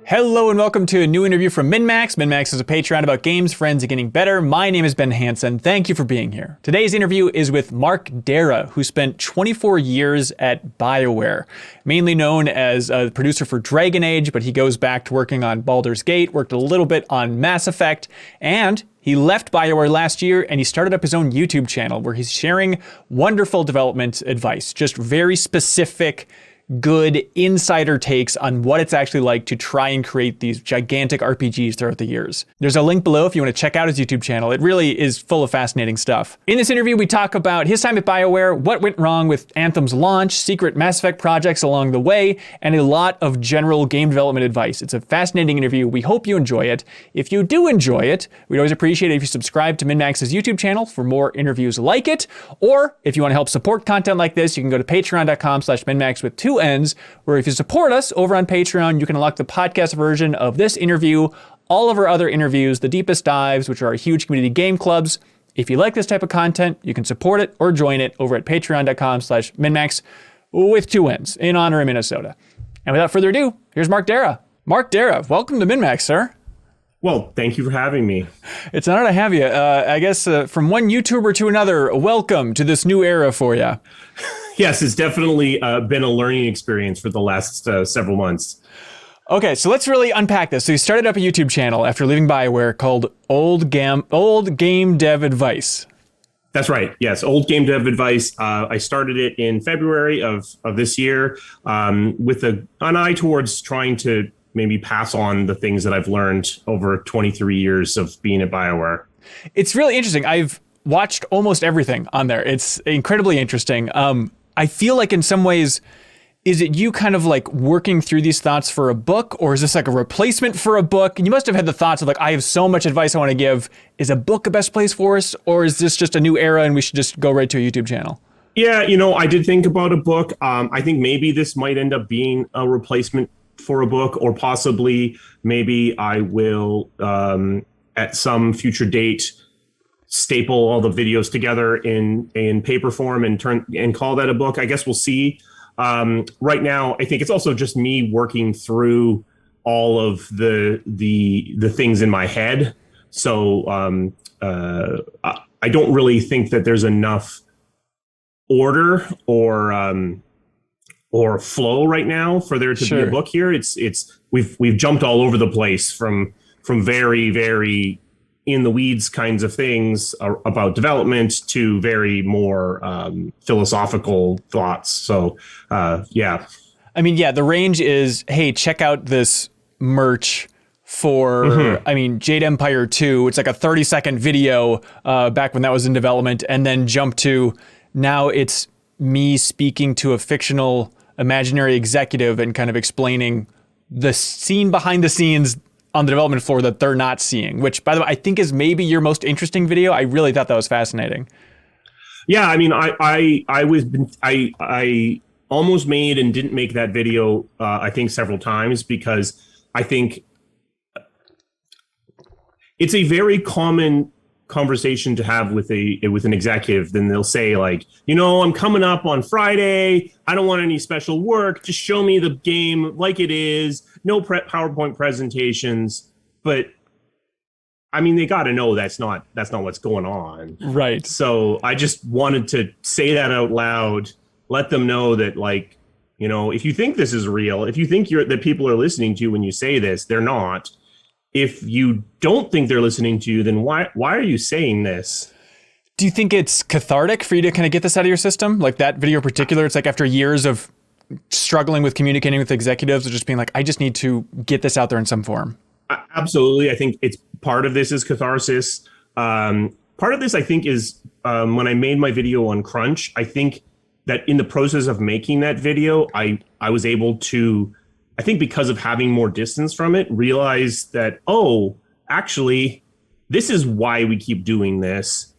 Hello and welcome to a new interview from MinnMax. MinnMax is a Patreon about games, friends, and getting better. My name is Ben Hansen. Thank you for being here. Today's interview is with Mark Darrah, who spent 24 years at BioWare, mainly known as a producer for Dragon Age, but he goes back to working on Baldur's Gate, worked a little bit on Mass Effect, and he left BioWare last year and he started up his own YouTube channel where he's sharing wonderful development advice, just very specific, good insider takes on what it's actually like to try and create these gigantic RPGs throughout the years. There's a link below if you want to check out his YouTube channel. It really is full of fascinating stuff. In this interview, we talk about his time at BioWare, what went wrong with Anthem's launch, secret Mass Effect projects along the way, and a lot of general game development advice. It's a fascinating interview. We hope you enjoy it. If you do enjoy it, we'd always appreciate it if you subscribe to MinnMax's YouTube channel for more interviews like it. Or if you want to help support content like this, you can go to patreon.com/MinnMax with two N's, where if you support us over on Patreon, you can unlock the podcast version of this interview, all of our other interviews, the deepest dives, which are our huge community game clubs. If you like this type of content, you can support it or join it over at patreon.com/MinnMax with two N's in honor of Minnesota. And without further ado, here's Mark Darrah. Mark Darrah, welcome to MinnMax, sir. Well, thank you for having me. It's an honor to have you. I guess from one YouTuber to another, welcome to this new era for you. Yes, it's definitely been a learning experience for the last several months. Okay, so let's really unpack this. So you started up a YouTube channel after leaving BioWare called Old Game Dev Advice. That's right. Yes, Old Game Dev Advice. I started it in February of this year with an eye towards trying to maybe pass on the things that I've learned over 23 years of being at BioWare. It's really interesting. I've watched almost everything on there. It's incredibly interesting. I feel like in some ways, is it you kind of like working through these thoughts for a book, or is this like a replacement for a book? And you must have had the thoughts of like, I have so much advice I want to give. Is a book the best place for us? Or is this just a new era and we should just go right to a YouTube channel? Yeah, I did think about a book. I think maybe this might end up being a replacement for a book, or possibly maybe I will at some future date staple all the videos together in paper form and call that a book. I guess we'll see. Right now, I think it's also just me working through all of the things in my head. So I don't really think that there's enough order or flow right now for there to be a book here. We've jumped all over the place from very, very in the weeds kinds of things about development to very more philosophical thoughts. So, yeah. I mean, yeah, the range is, hey, check out this merch for, Jade Empire 2. It's like a 30-second video back when that was in development, and then jump to now it's me speaking to a fictional imaginary executive and kind of explaining the scene behind the scenes on the development floor that they're not seeing, which, by the way, I think is maybe your most interesting video. I really thought that was fascinating. Yeah, I mean, I almost made and didn't make that video, I think, several times, because I think it's a very common conversation to have with an executive. Then they'll say like, I'm coming up on Friday. I don't want any special work. Just show me the game like it is. No PowerPoint presentations. But I mean, they got to know that's not what's going on. Right. So I just wanted to say that out loud, let them know that, like, if you think this is real, if you think that people are listening to you when you say this, they're not. If you don't think they're listening to you, then why are you saying this? Do you think it's cathartic for you to kind of get this out of your system? Like that video in particular, it's like after years of struggling with communicating with executives, or just being like, I just need to get this out there in some form. Absolutely. I think it's part of this is catharsis. Part of this, I think, is when I made my video on Crunch, I think that in the process of making that video, I was able to, I think because of having more distance from it, realize that, actually, this is why we keep doing this.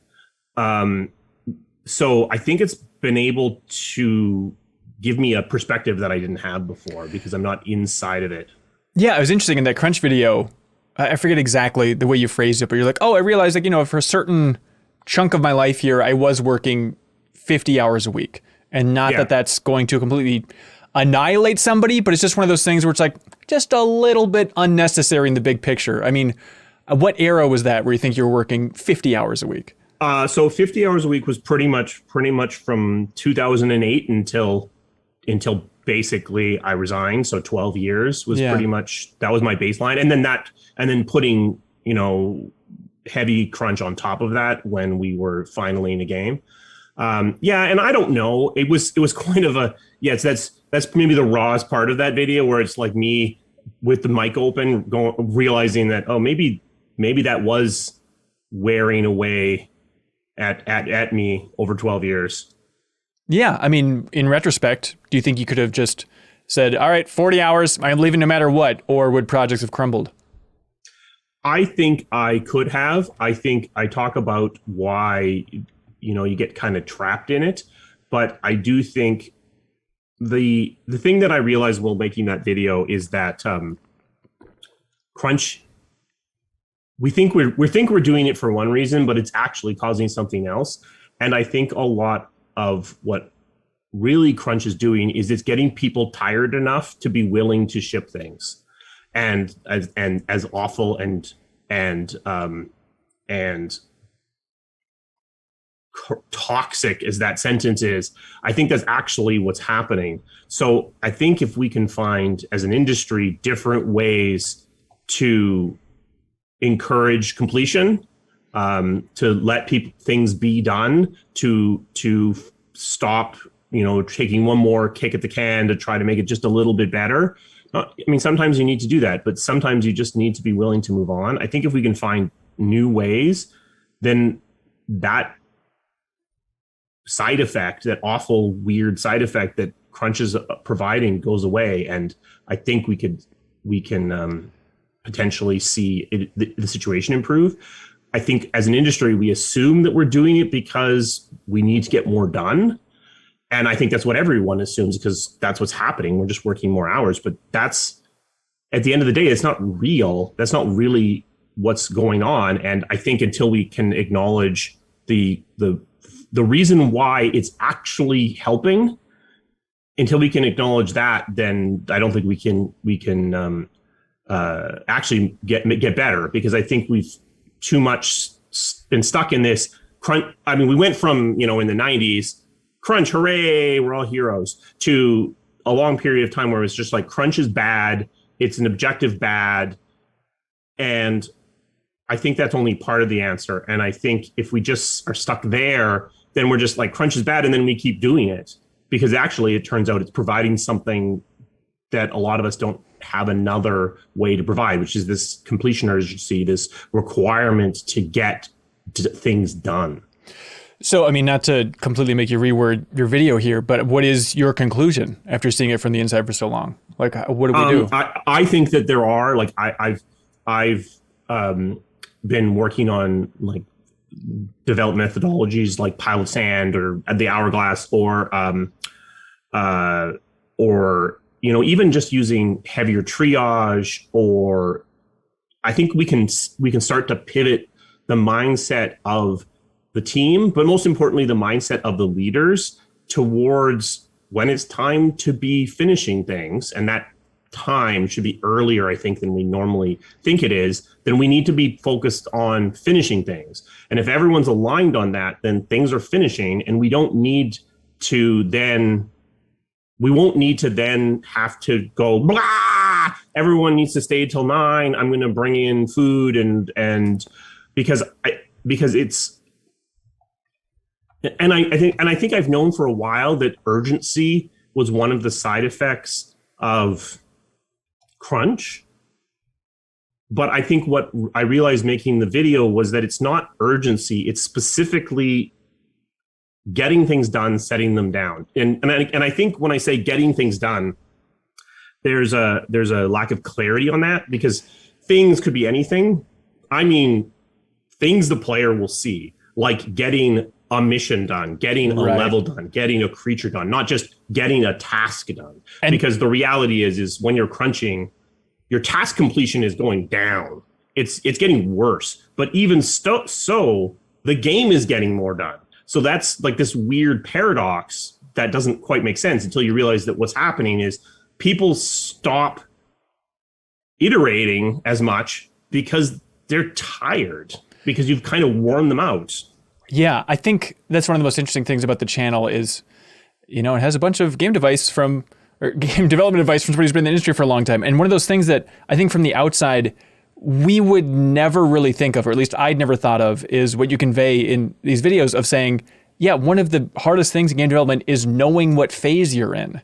So I think it's been able to give me a perspective that I didn't have before because I'm not inside of it. Yeah, it was interesting in that Crunch video. I forget exactly the way you phrased it, but you're like, I realized like, for a certain chunk of my life here, I was working 50 hours a week, and not that that's going to completely annihilate somebody, but it's just one of those things where it's like, just a little bit unnecessary in the big picture? I mean, what era was that where you think you were working 50 hours a week? So 50 hours a week was pretty much from 2008 until basically I resigned. So 12 years was pretty much, that was my baseline. And then putting, heavy crunch on top of that when we were finally in the game. And I don't know. It was kind of that's maybe the rawest part of that video, where it's like me with the mic open, realizing that, maybe that was wearing away at me over 12 years. Yeah. I mean, in retrospect, do you think you could have just said, all right, 40 hours, I'm leaving no matter what, or would projects have crumbled? I think I could have. I think I talk about why, you get kind of trapped in it. But I do think the thing that I realized while making that video is that crunch, we think we're doing it for one reason, but it's actually causing something else. And I think a lot of what really crunch is doing is it's getting people tired enough to be willing to ship things. And as awful and toxic as that sentence is, I think that's actually what's happening. So I think if we can find, as an industry, different ways to encourage completion, to let things be done, to stop, taking one more kick at the can to try to make it just a little bit better. I mean, sometimes you need to do that, but sometimes you just need to be willing to move on. I think if we can find new ways, then that side effect, that awful, weird side effect that crunch is providing, goes away. And I think we can potentially see the situation improve. I think as an industry, we assume that we're doing it because we need to get more done. And I think that's what everyone assumes, because that's what's happening. We're just working more hours. But that's, at the end of the day, it's not real. That's not really what's going on. And I think until we can acknowledge the reason why it's actually helping, until we can acknowledge that, then I don't think we can actually get better, because I think we've too much been stuck in this crunch. I mean, we went from, in the 90s, crunch, hooray, we're all heroes, to a long period of time where it's just like crunch is bad. It's an objective bad. And I think that's only part of the answer. And I think if we just are stuck there, then we're just like, crunch is bad, and then we keep doing it, because actually it turns out it's providing something that a lot of us don't have another way to provide, which is this completion urgency, this requirement to get things done. So, I mean, not to completely make you reword your video here, but what is your conclusion after seeing it from the inside for so long? Like, what do we do? I think that there are, like, I've been working on, like, develop methodologies like pile of sand or the hourglass, or even just using heavier triage, or I think we can start to pivot the mindset of the team, but most importantly, the mindset of the leaders towards when it's time to be finishing things. And that time should be earlier, I think, than we normally think it is. Then we need to be focused on finishing things. And if everyone's aligned on that, then things are finishing, and we won't need to then have to go, blah, everyone needs to stay till 9. I'm going to bring in food and because it's, and I think I've known for a while that urgency was one of the side effects of crunch. But I think what I realized making the video was that it's not urgency. It's specifically getting things done, setting them down. And I think when I say getting things done, there's a lack of clarity on that, because things could be anything. I mean, things the player will see, like getting a mission done, getting a level done, getting a creature done, not just getting a task done. And because the reality is when you're crunching, your task completion is going down. It's getting worse. But even so, the game is getting more done. So that's like this weird paradox that doesn't quite make sense until you realize that what's happening is people stop iterating as much because they're tired, because you've kind of worn them out. Yeah, I think that's one of the most interesting things about the channel is, it has a bunch of game development advice from somebody who's been in the industry for a long time. And one of those things that I think from the outside, we would never really think of, or at least I'd never thought of, is what you convey in these videos of saying, yeah, one of the hardest things in game development is knowing what phase you're in.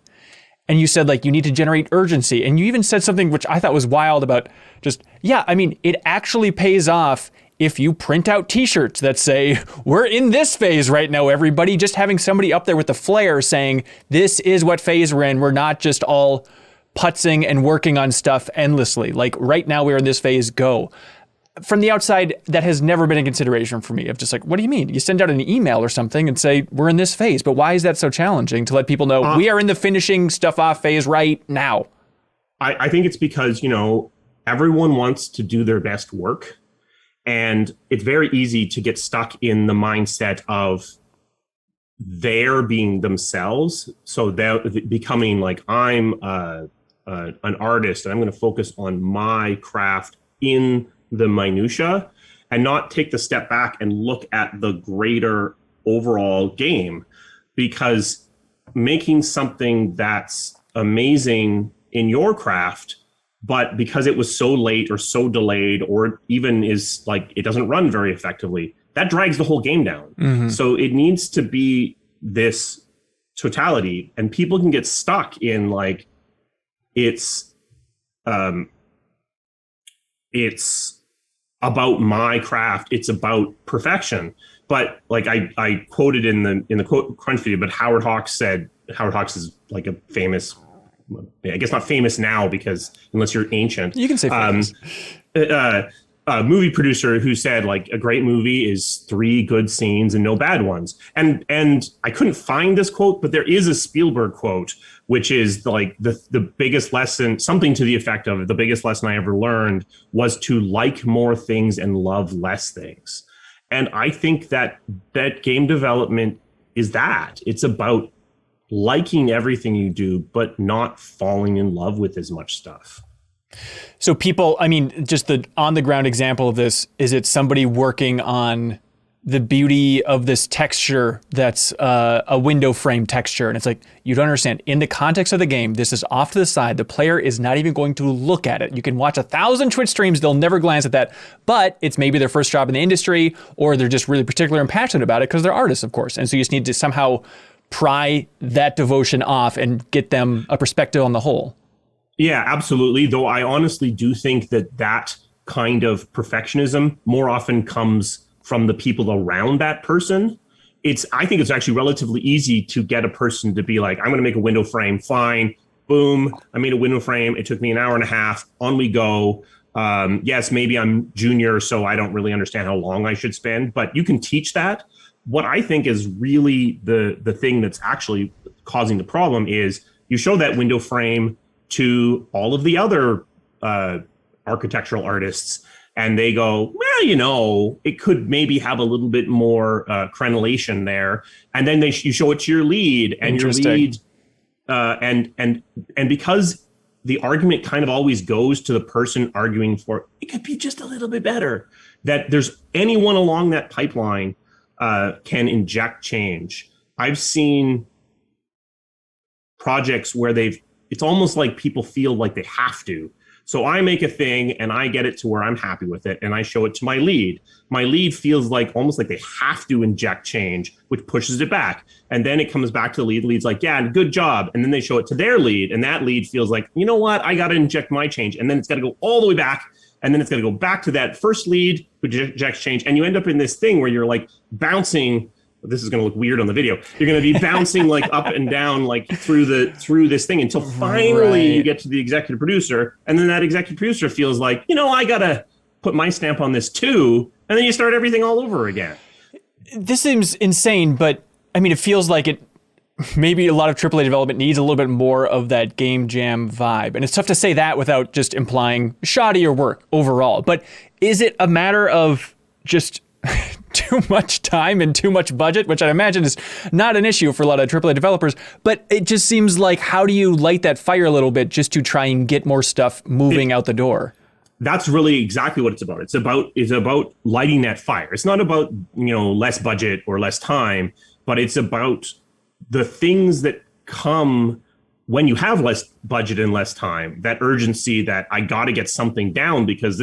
And you said, like, you need to generate urgency. And you even said something which I thought was wild about just, it actually pays off if you print out t-shirts that say, we're in this phase right now, everybody. Just having somebody up there with the flare saying, this is what phase we're in. We're not just all putzing and working on stuff endlessly. Like, right now we're in this phase, go. From the outside, that has never been a consideration for me of just like, what do you mean? You send out an email or something and say, we're in this phase. But why is that so challenging to let people know we are in the finishing stuff off phase right now? I think it's because, everyone wants to do their best work. And it's very easy to get stuck in the mindset of they're being themselves. So they're becoming like, I'm an artist and I'm going to focus on my craft in the minutia and not take the step back and look at the greater overall game, because making something that's amazing in your craft, but because it was so late or so delayed, or even is like, it doesn't run very effectively, that drags the whole game down. Mm-hmm. So it needs to be this totality, and people can get stuck in like, it's about my craft, it's about perfection. But like I quoted in the quote crunch video, but Howard Hawks is like a famous, I guess not famous now, because unless you're ancient, you can say famous. A movie producer who said like a great movie is 3 good scenes and no bad ones. And I couldn't find this quote, but there is a Spielberg quote, which is like the biggest lesson, something to the effect of, the biggest lesson I ever learned was to like more things and love less things. And I think that game development is that. It's about liking everything you do, but not falling in love with as much stuff. So people, just the on the ground example of this, is it somebody working on the beauty of this texture that's a window frame texture? And it's like, you don't understand. In the context of the game, this is off to the side. The player is not even going to look at it. You can watch 1,000 Twitch streams. They'll never glance at that. But it's maybe their first job in the industry, or they're just really particular and passionate about it because they're artists, of course. And so you just need to somehow pry that devotion off and get them a perspective on the whole. Yeah, absolutely. Though I honestly do think that kind of perfectionism more often comes from the people around that person. I think it's actually relatively easy to get a person to be like, I'm going to make a window frame. Fine. Boom. I made a window frame. It took me an hour and a half. On we go. Yes, maybe I'm junior, so I don't really understand how long I should spend, but you can teach that. What I think is really the thing that's actually causing the problem is you show that window frame to all of the other architectural artists, and they go, well, it could maybe have a little bit more crenellation there. And then you show it to your lead, and your lead, and because the argument kind of always goes to the person arguing for it could be just a little bit better, that there's anyone along that pipeline can inject change. I've seen projects where it's almost like people feel like they have to. So I make a thing and I get it to where I'm happy with it, and I show it to my lead. My lead feels like almost like they have to inject change, which pushes it back. And then it comes back to the lead. The lead's like, yeah, good job. And then they show it to their lead, and that lead feels like, you know what? I got to inject my change. And then it's got to go all the way back. And then it's got to go back to that first lead who injects change. And you end up in this thing where you're like bouncing. This is going to look weird on the video. You're going to be bouncing like up and down, like through this thing until finally you get to the executive producer. And then that executive producer feels like, I got to put my stamp on this too. And then you start everything all over again. This seems insane, but it feels like maybe a lot of AAA development needs a little bit more of that game jam vibe. And it's tough to say that without just implying shoddier work overall. But is it a matter of just too much time and too much budget, which I imagine is not an issue for a lot of AAA developers, but it just seems like, how do you light that fire a little bit just to try and get more stuff moving out the door? That's really exactly what it's about. It's about lighting that fire. It's not about, less budget or less time, but it's about the things that come when you have less budget and less time, that urgency that I got to get something down because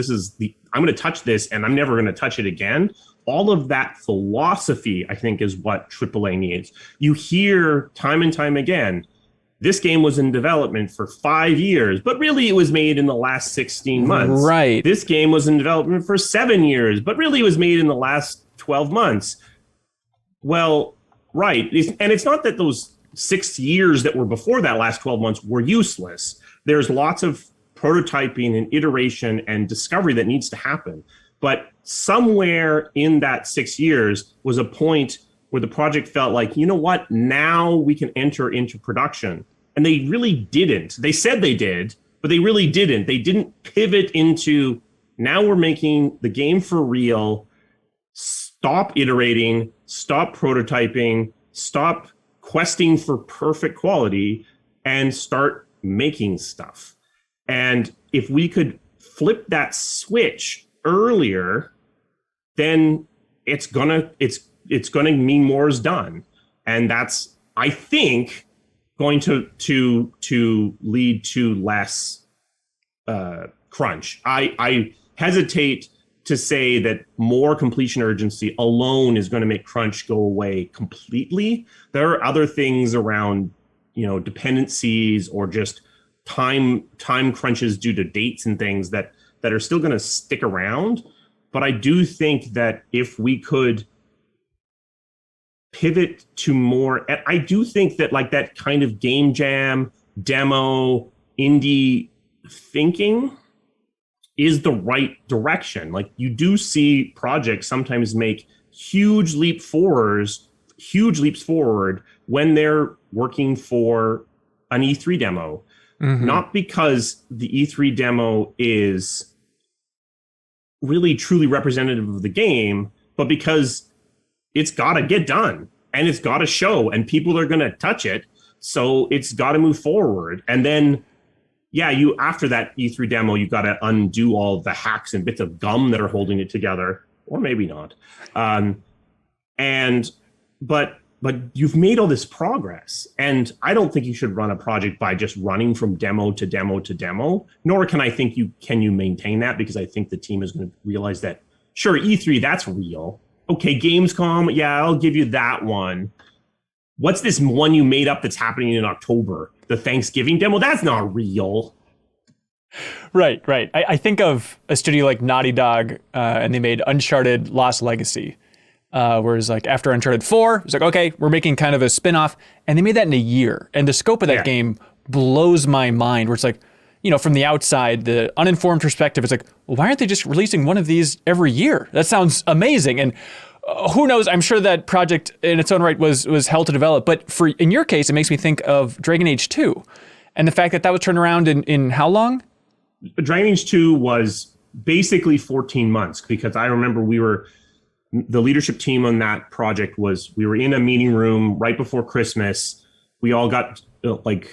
I'm going to touch this and I'm never going to touch it again. All of that philosophy, I think, is what AAA needs. You hear time and time again, this game was in development for 5 years, but really it was made in the last 16 months. Right. This game was in development for 7 years, but really it was made in the last 12 months. Well, right. And it's not that those 6 years that were before that last 12 months were useless. There's lots of prototyping and iteration and discovery that needs to happen. But somewhere in that 6 years was a point where the project felt like, you know what, now we can enter into production. And they really didn't. They said they did, but they really didn't. They didn't pivot into, now we're making the game for real. Stop iterating, stop prototyping, stop questing for perfect quality, and start making stuff. And if we could flip that switch earlier, then it's gonna mean more is done, and that's, I think, going to lead to less crunch. I hesitate to say that more completion urgency alone is going to make crunch go away completely. There are other things around, dependencies or just time crunches due to dates and things that are still going to stick around. But I do think that if we could pivot to more, I do think that like that kind of game jam, demo, indie thinking is the right direction. Like, you do see projects sometimes make huge leaps forward when they're working for an E3 demo. Mm-hmm. Not because the E3 demo is really truly representative of the game, but because it's got to get done and it's got to show and people are going to touch it. So it's got to move forward. And then, after that E3 demo, you got to undo all the hacks and bits of gum that are holding it together, or maybe not. But you've made all this progress, and I don't think you should run a project by just running from demo to demo to demo. Nor can I think you maintain that, because I think the team is going to realize that, sure, E3, that's real. Okay, Gamescom, I'll give you that one. What's this one you made up that's happening in October? The Thanksgiving demo? That's not real. Right. I think of a studio like Naughty Dog, and they made Uncharted Lost Legacy. Whereas like after Uncharted 4, it's like, okay, we're making kind of a spin-off. And they made that in a year. And the scope of that game blows my mind, where it's like, from the outside, the uninformed perspective, it's like, well, why aren't they just releasing one of these every year? That sounds amazing. And who knows? I'm sure that project in its own right was hell to develop. But in your case, it makes me think of Dragon Age 2 and the fact that was turned around in how long? Dragon Age 2 was basically 14 months, because I remember the leadership team on that project we were in a meeting room right before Christmas. We all got, like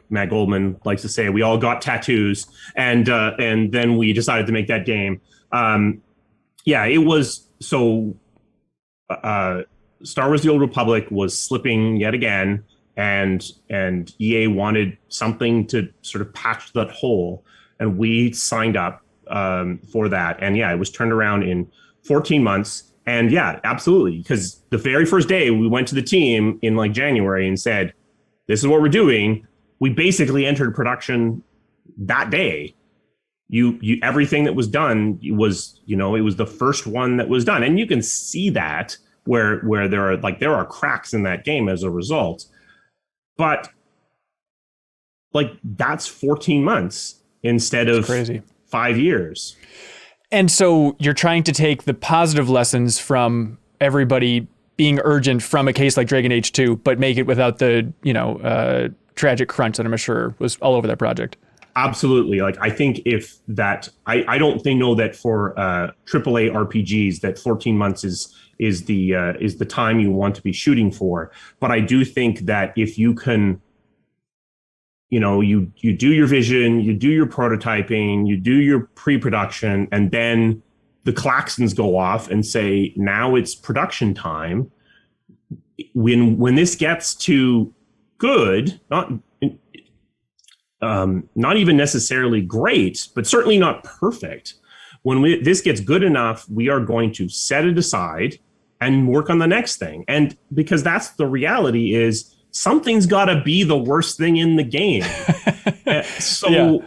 Matt Goldman likes to say, we all got tattoos, and then we decided to make that game. It was so. Star Wars: The Old Republic was slipping yet again, and EA wanted something to sort of patch that hole, and we signed up for that. And it was turned around in 14 months. And absolutely, because the very first day we went to the team in like January and said, this is what we're doing. We basically entered production that day. You everything that was done was, it was the first one that was done. And you can see that where there are cracks in that game as a result. But like, that's 14 months instead of crazy 5 years. And so you're trying to take the positive lessons from everybody being urgent from a case like Dragon Age 2, but make it without the, tragic crunch that I'm sure was all over that project. Absolutely. Like, I think I don't think know that for AAA RPGs that 14 months is the time you want to be shooting for. But I do think that if you can, you do your vision, you do your prototyping, you do your pre-production, and then the klaxons go off and say, now it's production time. When this gets to good, not even necessarily great, but certainly not perfect. When this gets good enough, we are going to set it aside and work on the next thing. And because that's the reality is something's got to be the worst thing in the game. So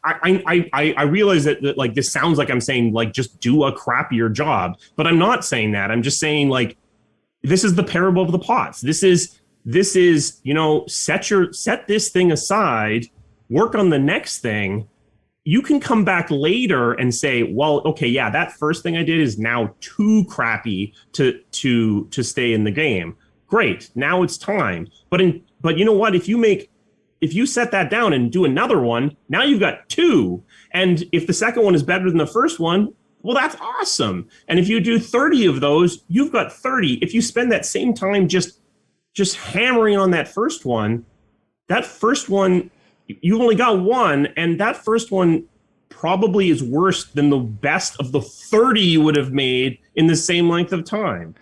I realize that like this sounds like I'm saying like just do a crappier job, but I'm not saying that. I'm just saying like this is the parable of the pots. This is set this thing aside, work on the next thing. You can come back later and say, well, okay, yeah, that first thing I did is now too crappy to stay in the game. Great, now it's time. But you know what? If you set that down and do another one, now you've got two. And if the second one is better than the first one, well, that's awesome. And if you do 30 of those, you've got 30. If you spend that same time just hammering on that first one, you've only got one, and that first one probably is worse than the best of the 30 you would have made in the same length of time.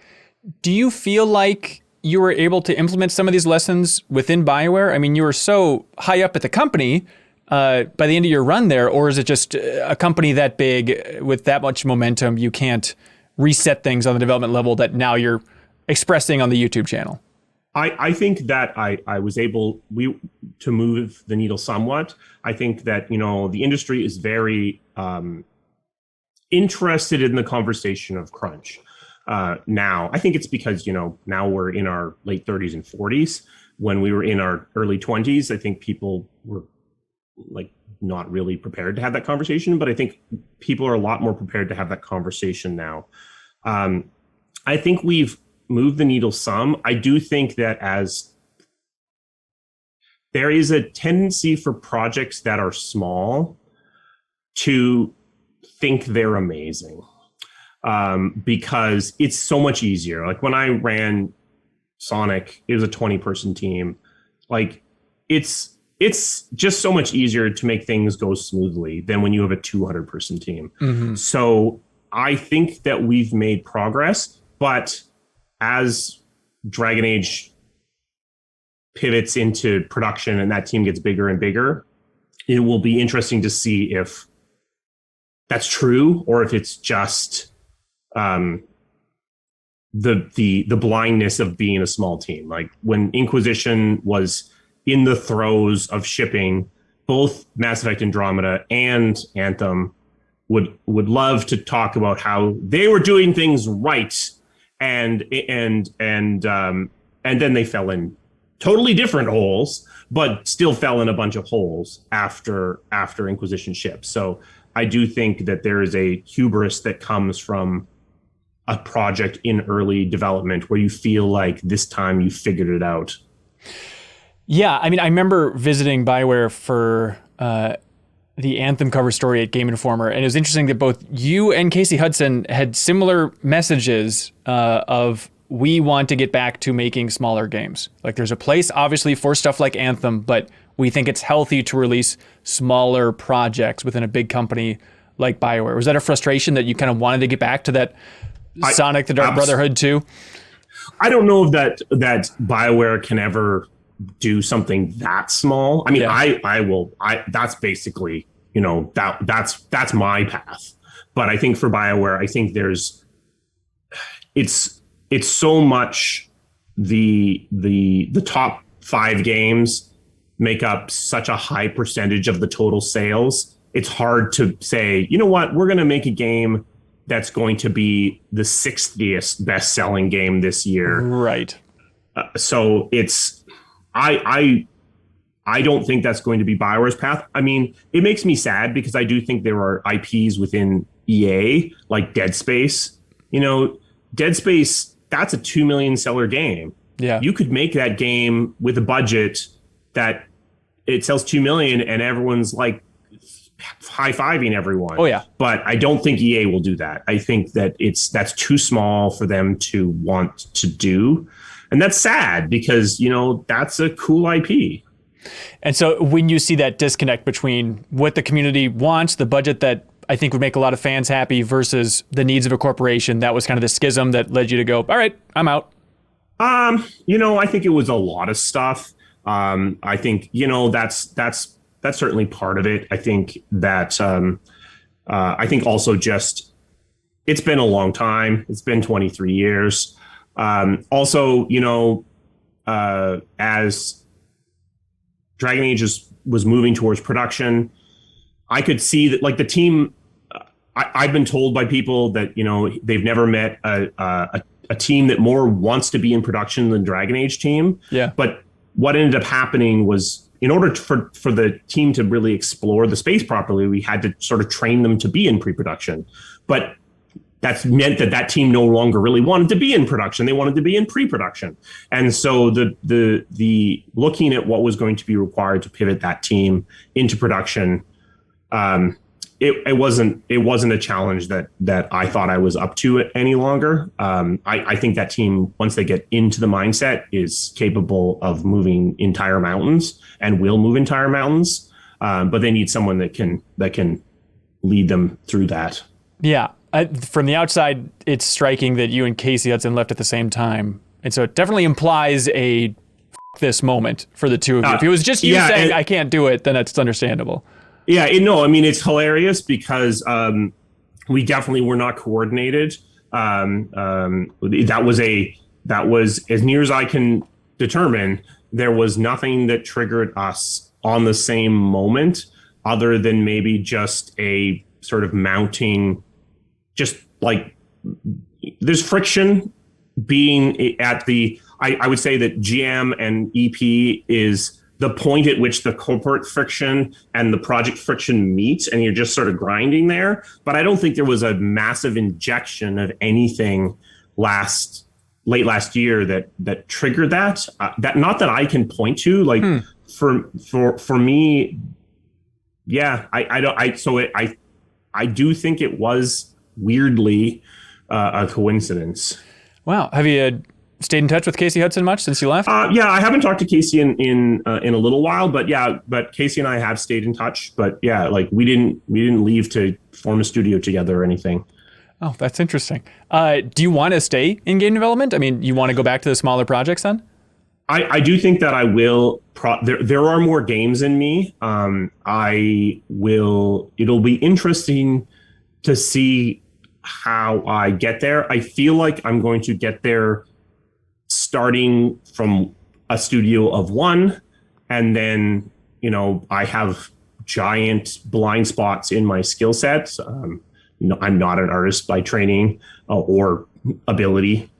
Do you feel like you were able to implement some of these lessons within BioWare? I mean, you were so high up at the company by the end of your run there, or is it just a company that big with that much momentum, you can't reset things on the development level that now you're expressing on the YouTube channel? I think that I was able to move the needle somewhat. I think that, the industry is very interested in the conversation of crunch. Now, I think it's because, now we're in our late 30s and 40s. When we were in our early 20s, I think people were like not really prepared to have that conversation. But I think people are a lot more prepared to have that conversation now. I think we've move the needle some. I do think that as there is a tendency for projects that are small to think they're amazing because it's so much easier. Like when I ran Sonic, it was a 20-person team. Like it's just so much easier to make things go smoothly than when you have a 200-person team. Mm-hmm. So I think that we've made progress, but as Dragon Age pivots into production and that team gets bigger and bigger, it will be interesting to see if that's true or if it's just the blindness of being a small team. Like when Inquisition was in the throes of shipping, both Mass Effect Andromeda and Anthem would love to talk about how they were doing things right. And then they fell in totally different holes, but still fell in a bunch of holes after Inquisition shipped. So I do think that there is a hubris that comes from a project in early development where you feel like this time you figured it out. Yeah, I mean, I remember visiting BioWare for the Anthem cover story at Game Informer, and it was interesting that both you and Casey Hudson had similar messages of we want to get back to making smaller games. Like there's a place obviously for stuff like Anthem, but we think it's healthy to release smaller projects within a big company like BioWare. Was that a frustration that you kind of wanted to get back to that Sonic the Dark Brotherhood too? I don't know that BioWare can ever do something that small. I mean, yeah. That's basically, that's my path. But I think for BioWare, I think it's so much the top 5 games make up such a high percentage of the total sales. It's hard to say, you know what, we're going to make a game that's going to be the 60th best-selling game this year. Right. So it's, I don't think that's going to be BioWare's path. I mean, it makes me sad because I do think there are IPs within EA, like Dead Space. Dead Space, that's a 2 million seller game. Yeah. You could make that game with a budget that it sells 2 million and everyone's like high-fiving everyone. Oh yeah. But I don't think EA will do that. I think that that's too small for them to want to do. And that's sad because, that's a cool IP. And so when you see that disconnect between what the community wants, the budget that I think would make a lot of fans happy versus the needs of a corporation, that was kind of the schism that led you to go, all right, I'm out. I think it was a lot of stuff. I think, that's certainly part of it. I think that, I think also just, it's been a long time. It's been 23 years. Also, as Dragon Age was moving towards production, I could see that like the team, I've been told by people that, they've never met a team that more wants to be in production than Dragon Age team. Yeah. But what ended up happening was in order for the team to really explore the space properly, we had to sort of train them to be in pre-production. But that's meant that team no longer really wanted to be in production. They wanted to be in pre-production. And so the looking at what was going to be required to pivot that team into production, it wasn't a challenge that I thought I was up to any longer. I think that team, once they get into the mindset, is capable of moving entire mountains and will move entire mountains. But they need someone that can lead them through that. Yeah. From the outside, it's striking that you and Casey Hudson left at the same time. And so it definitely implies a this moment for the two of you. If it was just you saying, I can't do it, then that's understandable. Yeah, it's hilarious because we definitely were not coordinated. That was as near as I can determine, there was nothing that triggered us on the same moment other than maybe just a sort of mounting, just like there's friction being at I would say that GM and EP is the point at which the corporate friction and the project friction meet, and you're just sort of grinding there. But I don't think there was a massive injection of anything late last year that triggered that. That not that I can point to. Like for me, yeah, I do think it was weirdly a coincidence. Wow, have you stayed in touch with Casey Hudson much since you left? Yeah, I haven't talked to Casey in a little while, but Casey and I have stayed in touch. But yeah, like we didn't leave to form a studio together or anything. Oh, that's interesting. Do you want to stay in game development? I mean, you want to go back to the smaller projects then? I do think that I will. There are more games in me. It'll be interesting to see how I get there. I feel like I'm going to get there starting from a studio of one, and then, I have giant blind spots in my skill set. I'm not an artist by training or ability.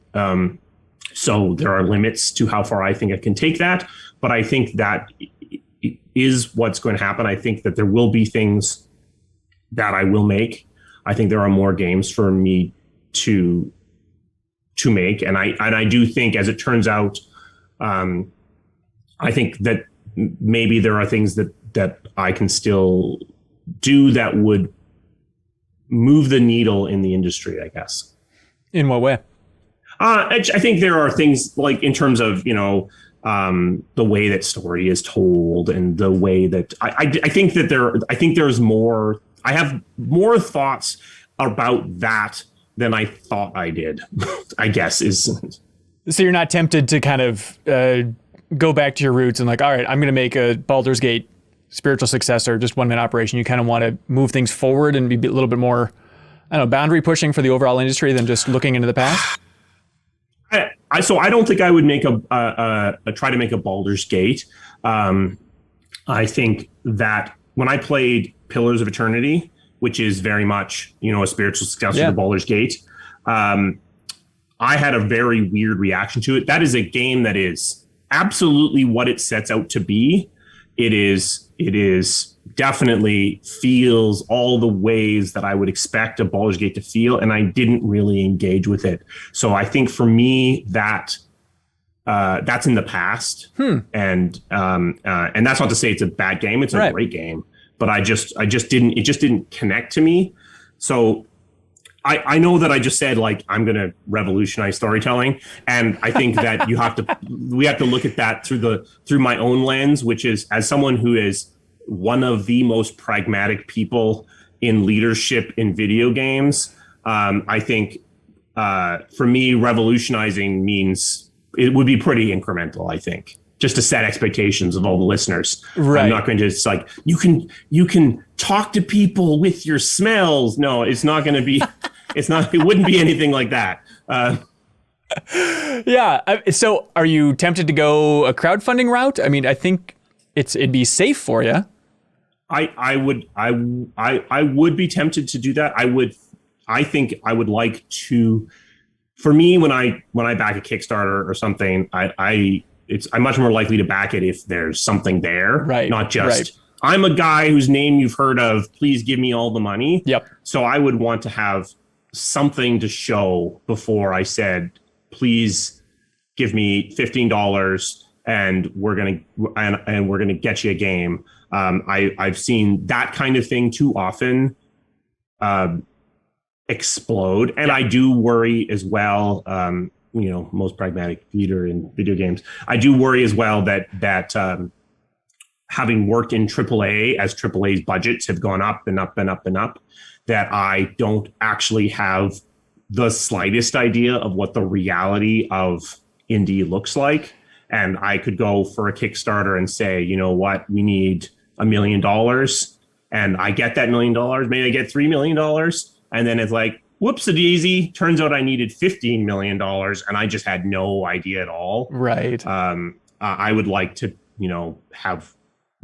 So there are limits to how far I think I can take that. But I think that is what's going to happen. I think that there will be things that I will make. I think there are more games for me to make. And I do think, as it turns out, I think that maybe there are things that I can still do that would move the needle in the industry, I guess. In what way? I think there are things like in terms of, the way that story is told and the way that I think there's more. I have more thoughts about that than I thought I did, I guess is. So you're not tempted to kind of go back to your roots and like, all right, I'm going to make a Baldur's Gate spiritual successor, just one-man operation. You kind of want to move things forward and be a little bit more, boundary pushing for the overall industry than just looking into the past? So I don't think I would make try to make a Baldur's Gate. I think that when I played Pillars of Eternity, which is very much, a spiritual successor to Baldur's Gate, I had a very weird reaction to it. That is a game that is absolutely what it sets out to be. It is definitely feels all the ways that I would expect a Baldur's Gate to feel, and I didn't really engage with it. So I think for me that that's in the past. And that's not to say it's a bad game. It's a great game, but it just didn't connect to me. So I know that I just said, like, I'm going to revolutionize storytelling. And I think that we have to look at that through my own lens, which is, as someone who is one of the most pragmatic people in leadership in video games. I think for me, revolutionizing means it would be pretty incremental, I think, just to set expectations of all the listeners. Right. I'm not going to just like, you can talk to people with your smells. No, it's not going to be, it wouldn't be anything like that. Yeah. So are you tempted to go a crowdfunding route? I mean, I think it'd be safe for you. I would be tempted to do that. I think I would like to, for me, when I back a Kickstarter or something, I'm much more likely to back it if there's something there, right? Not just I'm a guy whose name you've heard of, please give me all the money. Yep. So I would want to have something to show before I said, please give me $15 and we're gonna get you a game. I've seen that kind of thing too often explode, and I do worry as well. Most pragmatic leader in video games, I do worry as well that having worked in AAA, as AAA's budgets have gone up and up and up and up, that I don't actually have the slightest idea of what the reality of indie looks like. And I could go for a Kickstarter and say, you know what, we need $1 million, and I get that $1 million. Maybe I get $3 million, and then it's like, whoops-a-daisy. Turns out I needed $15 million, and I just had no idea at all. Right. I would like to, have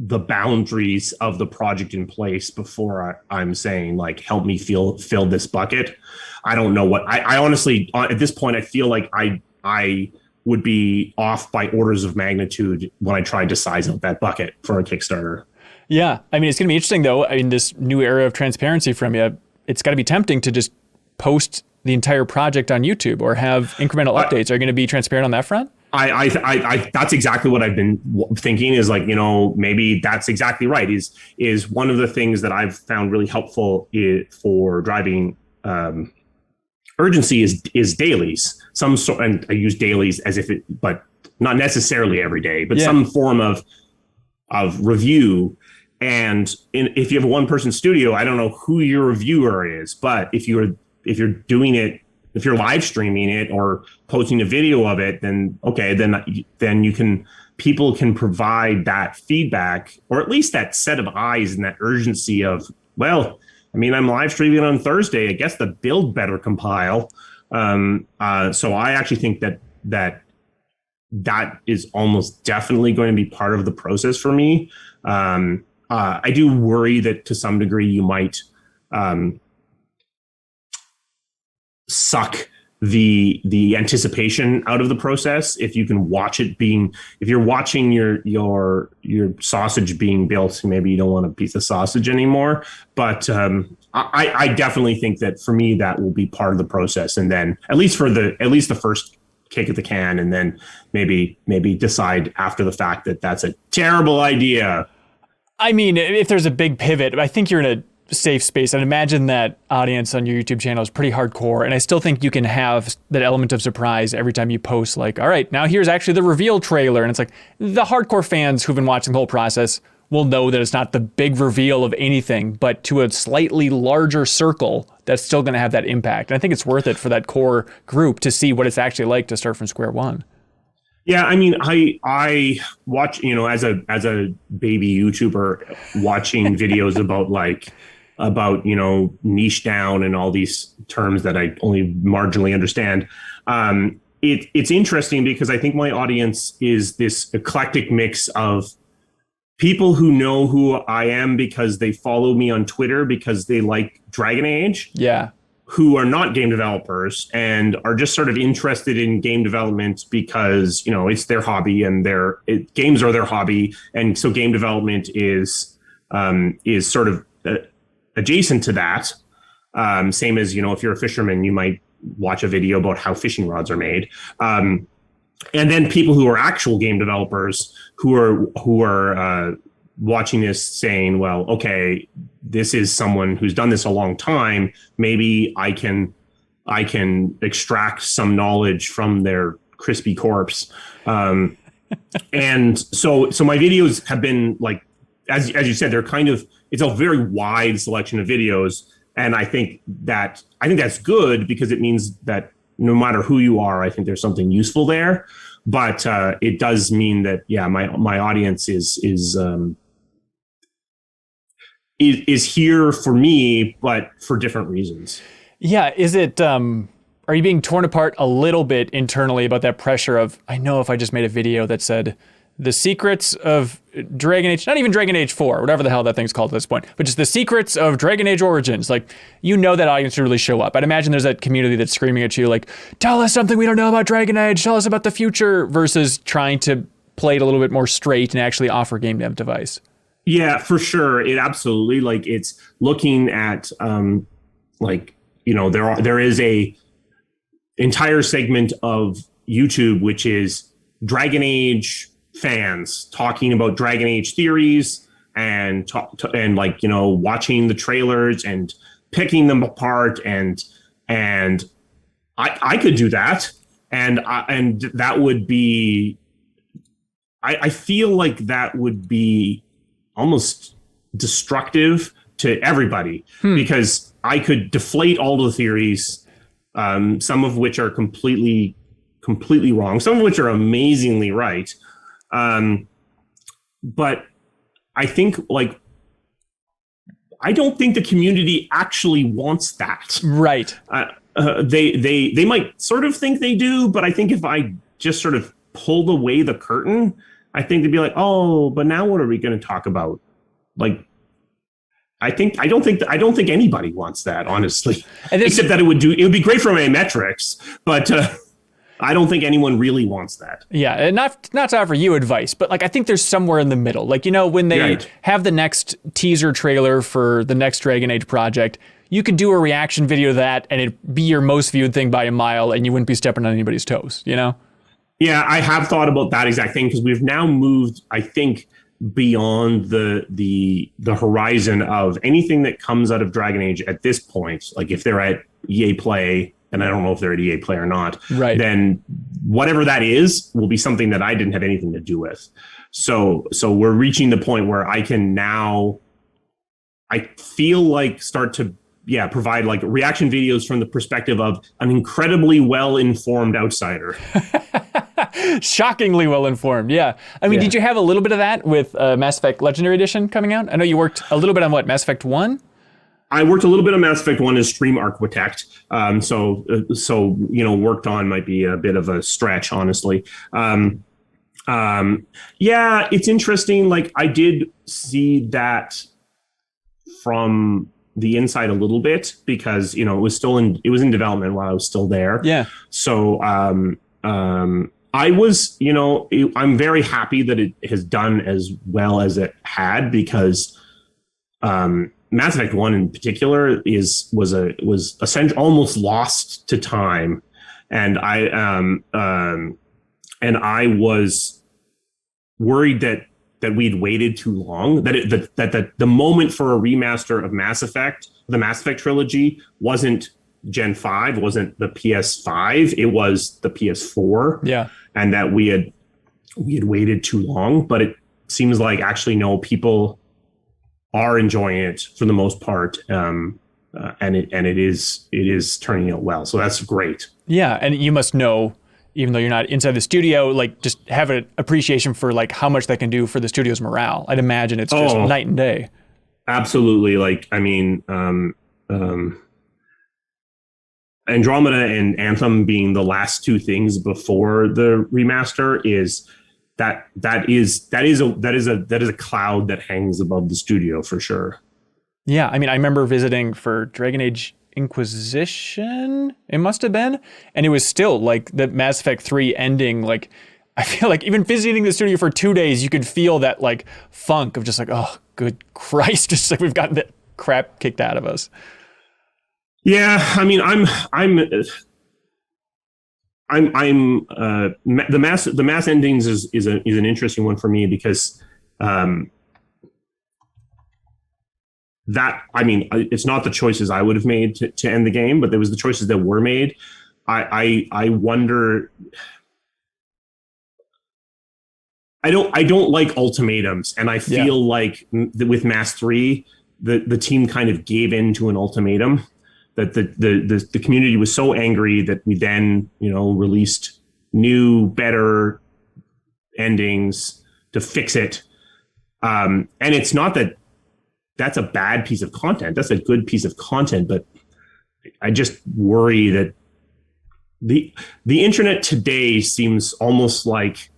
the boundaries of the project in place before I'm saying, like, help me fill this bucket. I don't know what I honestly, at this point, I feel like I would be off by orders of magnitude when I tried to size up that bucket for a Kickstarter. Yeah. I mean, it's going to be interesting, though. I mean, this new era of transparency from you, it's got to be tempting to just post the entire project on YouTube or have incremental updates. Are you going to be transparent on that front? I that's exactly what I've been thinking, is like, maybe that's exactly right. Is one of the things that I've found really helpful for driving urgency is dailies. Some sort, and I use dailies as if but not necessarily every day, but some form of review. And if you have a one-person studio, I don't know who your reviewer is, but if you're doing it, if you're live streaming it or posting a video of it, then okay, then people can provide that feedback, or at least that set of eyes and that urgency of, well, I mean, I'm live streaming on Thursday. I guess the build better compile. So I actually think that is almost definitely going to be part of the process for me. I do worry that to some degree you might suck the anticipation out of the process if you can watch it if you're watching your sausage being built. Maybe you don't want a piece of sausage anymore, but I definitely think that for me that will be part of the process, and then at least the first kick at the can, and then maybe decide after the fact that that's a terrible idea. I mean, if there's a big pivot, I think you're in a safe space. I'd imagine that audience on your YouTube channel is pretty hardcore, and I still think you can have that element of surprise every time you post, like, all right, now here's actually the reveal trailer, and it's like the hardcore fans who've been watching the whole process will know that it's not the big reveal of anything, but to a slightly larger circle that's still going to have that impact. And I think it's worth it for that core group to see what it's actually like to start from square one. Yeah, I mean, I watch, as a baby YouTuber, watching videos about niche down and all these terms that I only marginally understand. It's interesting because I think my audience is this eclectic mix of people who know who I am because they follow me on Twitter because they like Dragon Age. Yeah. Who are not game developers and are just sort of interested in game development because, it's their hobby and games are their hobby. And so game development is sort of adjacent to that. Same as, if you're a fisherman, you might watch a video about how fishing rods are made. and then people who are actual game developers who are watching this saying, well, okay, this is someone who's done this a long time. Maybe I can extract some knowledge from their crispy corpse. And so my videos have been like, as you said, they're kind of, it's a very wide selection of videos. And I think that's good, because it means that no matter who you are, I think there's something useful there. But it does mean that, yeah, my audience is here for me, but for different reasons. Yeah. Is it, are you being torn apart a little bit internally about that pressure of, I know if I just made a video that said the secrets of Dragon Age, not even Dragon Age 4, whatever the hell that thing's called at this point, but just the secrets of Dragon Age Origins, like, that audience would really show up. I'd imagine there's that community that's screaming at you like, tell us something we don't know about Dragon Age, tell us about the future, versus trying to play it a little bit more straight and actually offer game dev advice. Yeah, for sure. It absolutely, like, it's looking at, there is a entire segment of YouTube, which is Dragon Age fans talking about Dragon Age theories and watching the trailers and picking them apart, and I could do that, and that would be, I feel like that would be almost destructive to everybody, because I could deflate all the theories, some of which are completely wrong, some of which are amazingly right. But I think, like, I don't think the community actually wants that. Right. They might sort of think they do, but I think if I just sort of pulled away the curtain, I think they'd be like, oh, but now what are we going to talk about? Like, I don't think anybody wants that, honestly. Except that it would be great for my metrics, but I don't think anyone really wants that. Yeah, and not to offer you advice, but like, I think there's somewhere in the middle. Like, when they have the next teaser trailer for the next Dragon Age project, you could do a reaction video to that and it'd be your most viewed thing by a mile, and you wouldn't be stepping on anybody's toes, Yeah, I have thought about that exact thing, because we've now moved, I think, beyond the horizon of anything that comes out of Dragon Age at this point. Like, if they're at EA Play, and I don't know if they're at EA Play or not, right, then whatever that is will be something that I didn't have anything to do with. So we're reaching the point where I can now, I feel like, start to provide like reaction videos from the perspective of an incredibly well-informed outsider. Shockingly well-informed, yeah. I mean, Did you have a little bit of that with Mass Effect Legendary Edition coming out? I know you worked a little bit on Mass Effect 1? I worked a little bit on Mass Effect 1 as stream architect. So worked on might be a bit of a stretch, honestly. It's interesting. Like, I did see that from the inside a little bit, because, it was in development while I was still there. Yeah. So, I was, I'm very happy that it has done as well as it had, because, Mass Effect 1 in particular was essentially almost lost to time, and I was worried that we'd waited too long, that the moment for a remaster of Mass Effect, the Mass Effect trilogy, wasn't Gen 5, wasn't the PS5, it was the PS4. Yeah, and that we had waited too long, but it seems like actually no, people are enjoying it for the most part, and it is turning out well. So that's great. Yeah, and you must know, even though you're not inside the studio, like, just have an appreciation for like how much that can do for the studio's morale. I'd imagine it's just night and day. Absolutely. Like, I mean, Andromeda and Anthem being the last two things before the remaster is that is a cloud that hangs above the studio for sure. Yeah, I mean, I remember visiting for Dragon Age Inquisition, it must have been, and it was still like the Mass Effect 3 ending. Like, I feel like even visiting the studio for 2 days, you could feel that like funk of just like, oh, good Christ, just like we've gotten that crap kicked out of us. Yeah, I mean, the mass endings is an interesting one for me because it's not the choices I would have made to end the game, but there was the choices that were made. I wonder. I don't like ultimatums, and I feel like with Mass 3, the team kind of gave in to an ultimatum. That the community was so angry that we then released new, better endings to fix it. And it's not that that's a bad piece of content. That's a good piece of content, but I just worry that the internet today seems almost like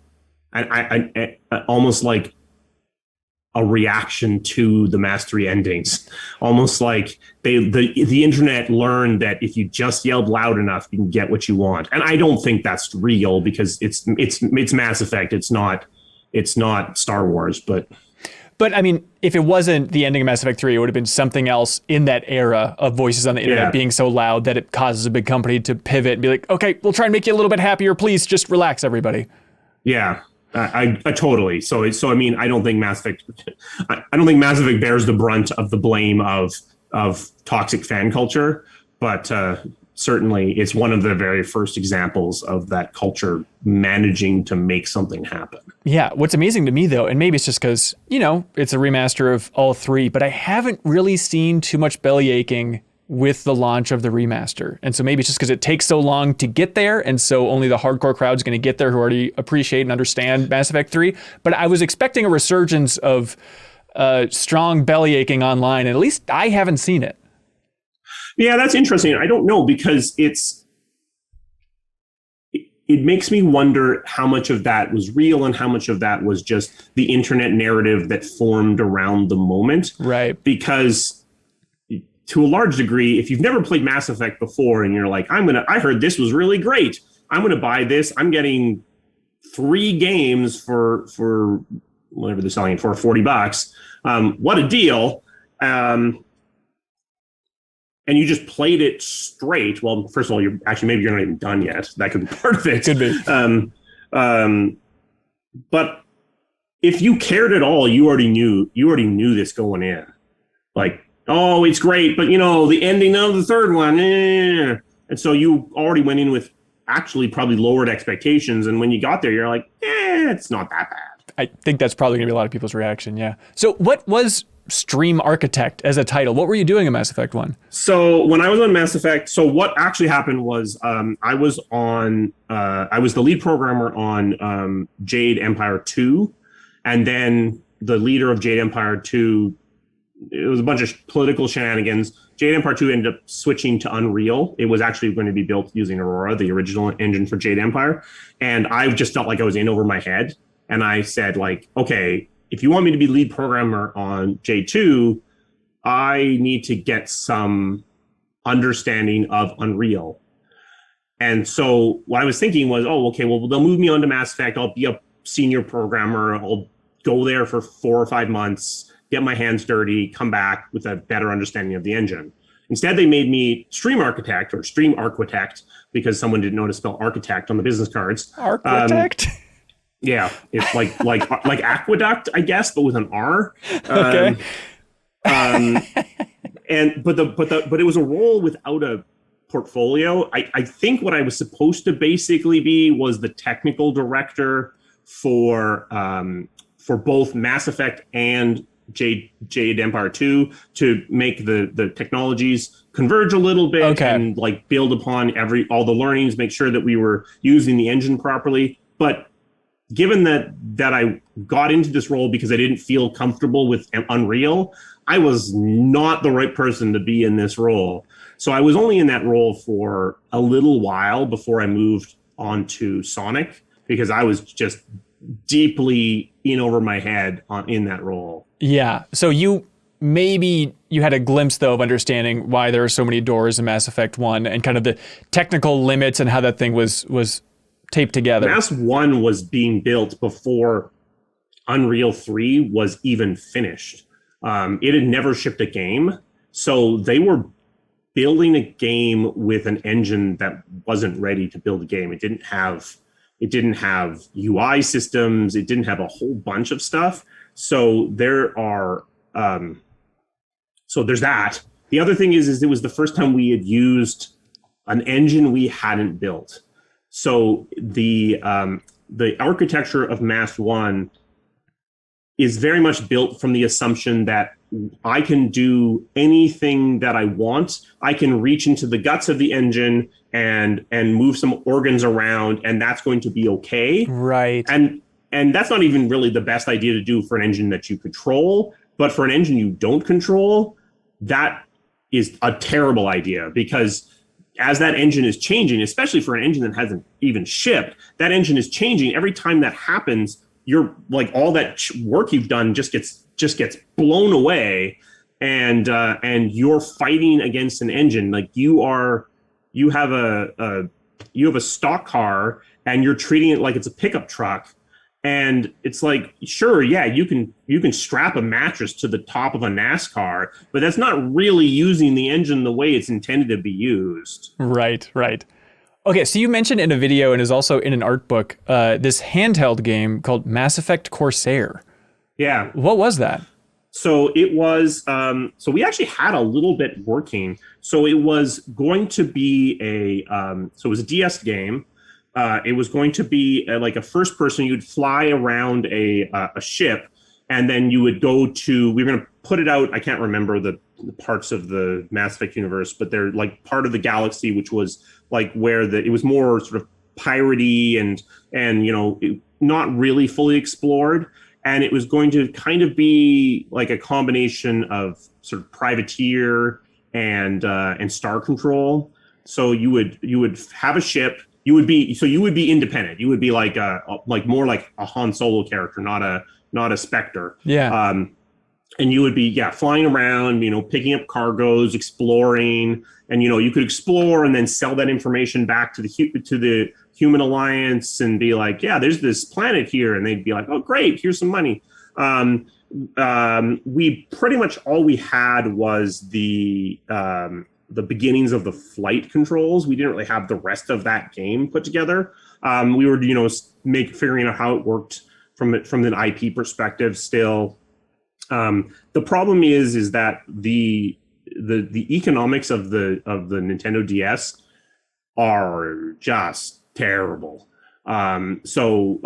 almost like a reaction to the Mass 3 endings. Almost like the internet learned that if you just yelled loud enough, you can get what you want. And I don't think that's real because it's Mass Effect. It's not Star Wars, but I mean, if it wasn't the ending of Mass Effect 3, it would have been something else in that era of voices on the internet being so loud that it causes a big company to pivot and be like, okay, we'll try and make you a little bit happier. Please just relax, everybody. Yeah. I totally. So I mean, I don't think Mass Effect bears the brunt of the blame of toxic fan culture, but certainly it's one of the very first examples of that culture managing to make something happen. Yeah. What's amazing to me, though, and maybe it's just because, it's a remaster of all three, but I haven't really seen too much belly aching with the launch of the remaster. And so maybe it's just because it takes so long to get there, and so only the hardcore crowd's going to get there who already appreciate and understand Mass Effect 3. But I was expecting a resurgence of strong belly aching online, and at least I haven't seen it. Yeah, that's interesting. I don't know, because it makes me wonder how much of that was real and how much of that was just the internet narrative that formed around the moment. Right. Because to a large degree, if you've never played Mass Effect before and you're like, I heard this was really great, I'm going to buy this. I'm getting 3 games for whatever they're selling it for, $40. What a deal. And you just played it straight. Well, first of all, maybe you're not even done yet. That could be part of it. Could be. But if you cared at all, you already knew this going in. Like, oh, it's great, but the ending of the third one, and so you already went in with actually probably lowered expectations, and when you got there, you're like, it's not that bad. I think that's probably going to be a lot of people's reaction, yeah. So what was Stream Architect as a title? What were you doing in Mass Effect 1? So when I was on Mass Effect, so what actually happened was I was the lead programmer on Jade Empire 2, and then the leader of Jade Empire 2, it was a bunch of political shenanigans. Jade Empire 2 ended up switching to Unreal. It was actually going to be built using Aurora, the original engine for Jade Empire. And I just felt like I was in over my head. And I said, like, okay, if you want me to be lead programmer on Jade 2, I need to get some understanding of Unreal. And so what I was thinking was, oh, okay, well, they'll move me on to Mass Effect. I'll be a senior programmer. I'll go there for 4 or 5 months, get my hands dirty, come back with a better understanding of the engine. Instead, they made me Stream Architect or Stream Architect because someone didn't know how to spell architect on the business cards. Architect? Yeah, it's like aqueduct, I guess, but with an R. Okay. But it was a role without a portfolio. I think what I was supposed to basically be was the technical director for both Mass Effect and Jade Empire 2 to make the technologies converge a little bit and like build upon all the learnings, make sure that we were using the engine properly. But given that I got into this role because I didn't feel comfortable with Unreal, I was not the right person to be in this role. So I was only in that role for a little while before I moved on to Sonic, because I was just deeply in over my head in that role. Yeah. So you had a glimpse, though, of understanding why there are so many doors in Mass Effect 1 and kind of the technical limits and how that thing was taped together. Mass 1 was being built before Unreal 3 was even finished. It had never shipped a game. So they were building a game with an engine that wasn't ready to build a game. It didn't have UI systems. It didn't have a whole bunch of stuff. So there's that. The other thing is it was the first time we had used an engine we hadn't built. So the architecture of Mass 1 is very much built from the assumption that I can do anything that I want. I can reach into the guts of the engine and move some organs around, and that's going to be okay. Right. And that's not even really the best idea to do for an engine that you control, but for an engine you don't control, that is a terrible idea, because as that engine is changing, especially for an engine that hasn't even shipped, that engine is changing. Every time that happens, you're like, all that work you've done just gets blown away, and you're fighting against an engine. Like you have a stock car and you're treating it like it's a pickup truck. And it's like, sure, yeah, you can strap a mattress to the top of a NASCAR, but that's not really using the engine the way it's intended to be used. Right. Okay, so you mentioned in a video and is also in an art book, this handheld game called Mass Effect Corsair. Yeah. What was that? So it was, so we actually had a little bit working. So it was going to be so it was a DS game. It was going to be like a first person. You'd fly around a ship, and then you would go to, we were going to put it out. I can't remember the parts of the Mass Effect universe, but they're like part of the galaxy, which was like where it was more sort of piratey and not really fully explored. And it was going to kind of be like a combination of sort of privateer and star control. So you would have a ship. You would be independent. You would be like more like a Han Solo character, not a Spectre. Yeah. And you would be flying around, picking up cargoes, exploring, and you could explore and then sell that information back to the Human Alliance and be like, yeah, there's this planet here, and they'd be like, oh great, here's some money. We pretty much all we had was the beginnings of the flight controls. We didn't really have the rest of that game put together. We were, figuring out how it worked from an IP perspective still. The problem is that the economics of the Nintendo DS are just terrible. So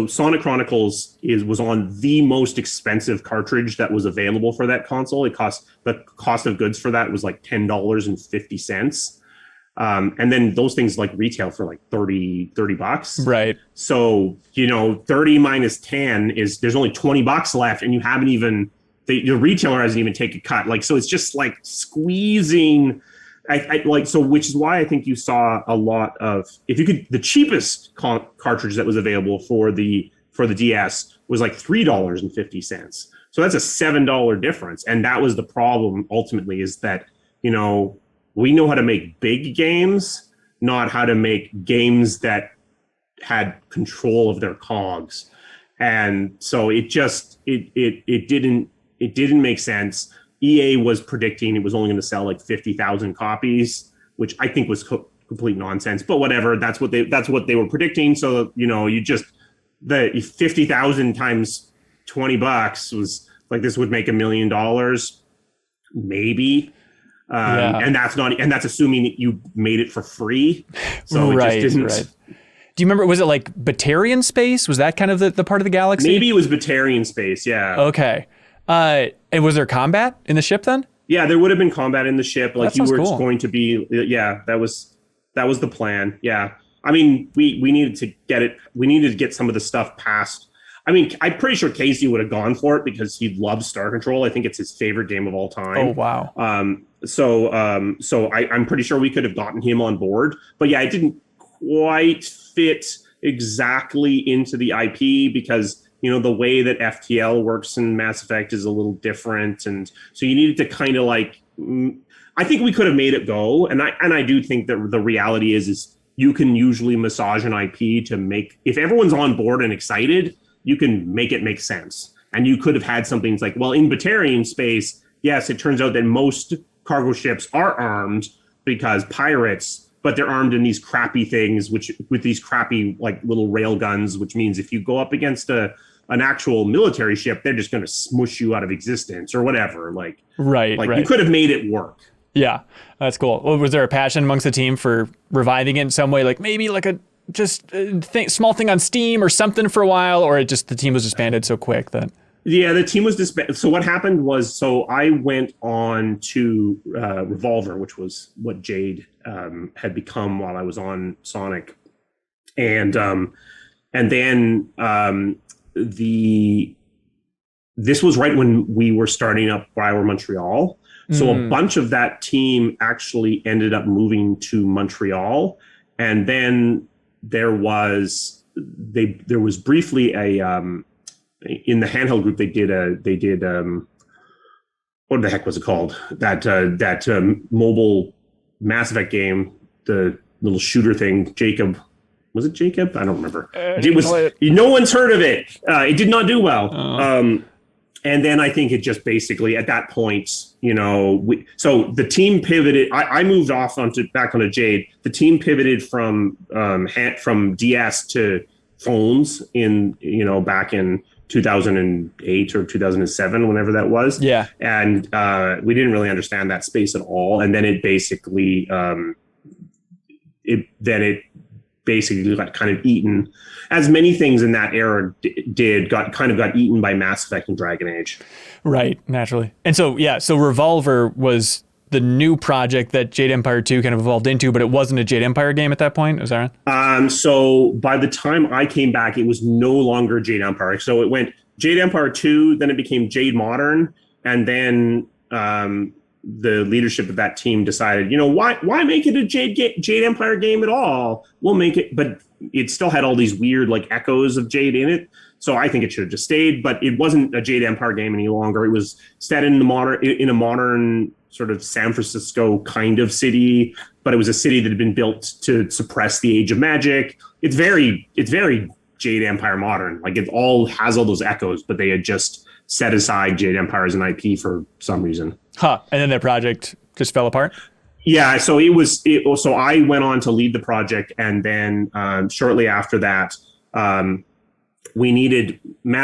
Sonic Chronicles was on the most expensive cartridge that was available for that console. The cost of goods for that was like $10.50. And then those things like retail for like $30. Right. So, 30 minus 10 is there's only $20 left, and you haven't even, the retailer hasn't even taken a cut. Like, so it's just like squeezing. Which is why I think you saw a lot of, the cheapest cartridge that was available for the DS was like $3.50. So that's a $7 difference. And that was the problem ultimately, is that, we know how to make big games, not how to make games that had control of their cogs. And so it didn't make sense. EA was predicting it was only going to sell like 50,000 copies, which I think was complete nonsense. But whatever, that's what they were predicting. So the 50,000 times $20 was like, this would make $1 million, maybe. And that's assuming that you made it for free. So it just didn't. Right. Do you remember? Was it like Batarian space? Was that kind of the part of the galaxy? Maybe it was Batarian space. Yeah. Okay. And was there combat in the ship then? Yeah, there would have been combat in the ship. Like you were cool. going to be. Yeah, that was the plan. Yeah. I mean, we needed to get it. We needed to get some of the stuff past. I mean, I'm pretty sure Casey would have gone for it because he loves Star Control. I think it's his favorite game of all time. Oh, wow. So I'm pretty sure we could have gotten him on board. But yeah, it didn't quite fit exactly into the IP because, the way that FTL works in Mass Effect is a little different. And so you needed to kind of like, I think we could have made it go. And I do think that the reality is you can usually massage an IP to make, if everyone's on board and excited, you can make it make sense. And you could have had something that's like, well, in Batarian space, yes, it turns out that most cargo ships are armed because pirates, but they're armed in these crappy things, which with these crappy like little rail guns, which means if you go up against an actual military ship, they're just going to smush you out of existence or whatever. Like you could have made it work. Yeah, that's cool. Well, was there a passion amongst the team for reviving it in some way? Like maybe like a small thing on Steam or something for a while, or it just the team was disbanded so quick that. Yeah, the team was disbanded. So what happened was, so I went on to Revolver, which was what Jade had become while I was on Sonic, and then this was right when we were starting up BioWare Montreal. So a bunch of that team actually ended up moving to Montreal, and then there was briefly a in the handheld group they did what the heck was it called, that mobile Mass Effect game, the little shooter thing. Jacob, was it Jacob? I don't remember. No one's heard of it. It did not do well. And then I think it just basically at that point, so the team pivoted. I moved off back onto Jade. The team pivoted from DS to phones back in 2008 or 2007, whenever that was. Yeah. And we didn't really understand that space at all. And then it basically got kind of eaten, as many things in that era got eaten by Mass Effect and Dragon Age. Right, naturally. And so Revolver was the new project that Jade Empire 2 kind of evolved into, but it wasn't a Jade Empire game at that point. Is that right? So by the time I came back, it was no longer Jade Empire. So it went Jade Empire 2, then it became Jade Modern, and then the leadership of that team decided, why make it a Jade Empire game at all? We'll make it, but it still had all these weird like echoes of Jade in it. So I think it should have just stayed, but it wasn't a Jade Empire game any longer. It was set in a modern sort of San Francisco kind of city, but it was a city that had been built to suppress the age of magic. It's very Jade Empire modern. Like it all has all those echoes, but they had just set aside Jade Empire as an IP for some reason. And then their project just fell apart? Yeah, so so I went on to lead the project, and then shortly after that, Mass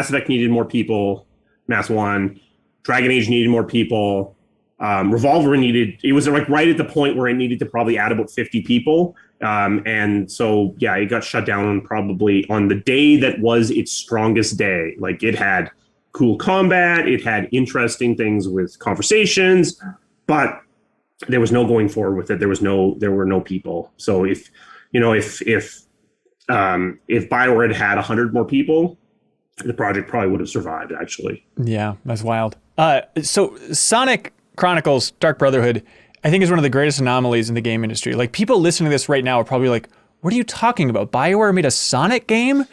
Effect needed more people, Mass 1, Dragon Age needed more people, Revolver it was like right at the point where it needed to probably add about 50 people. And so, yeah, it got shut down probably on the day that was its strongest day. Like it had cool combat, it had interesting things with conversations, but there was no going forward with it. There were no people. So if BioWare had 100 more people, the project probably would have survived, actually. Yeah, that's wild. So Sonic Chronicles Dark Brotherhood, I think, is one of the greatest anomalies in the game industry. Like, people listening to this right now are probably like, what are you talking about? BioWare made a Sonic game?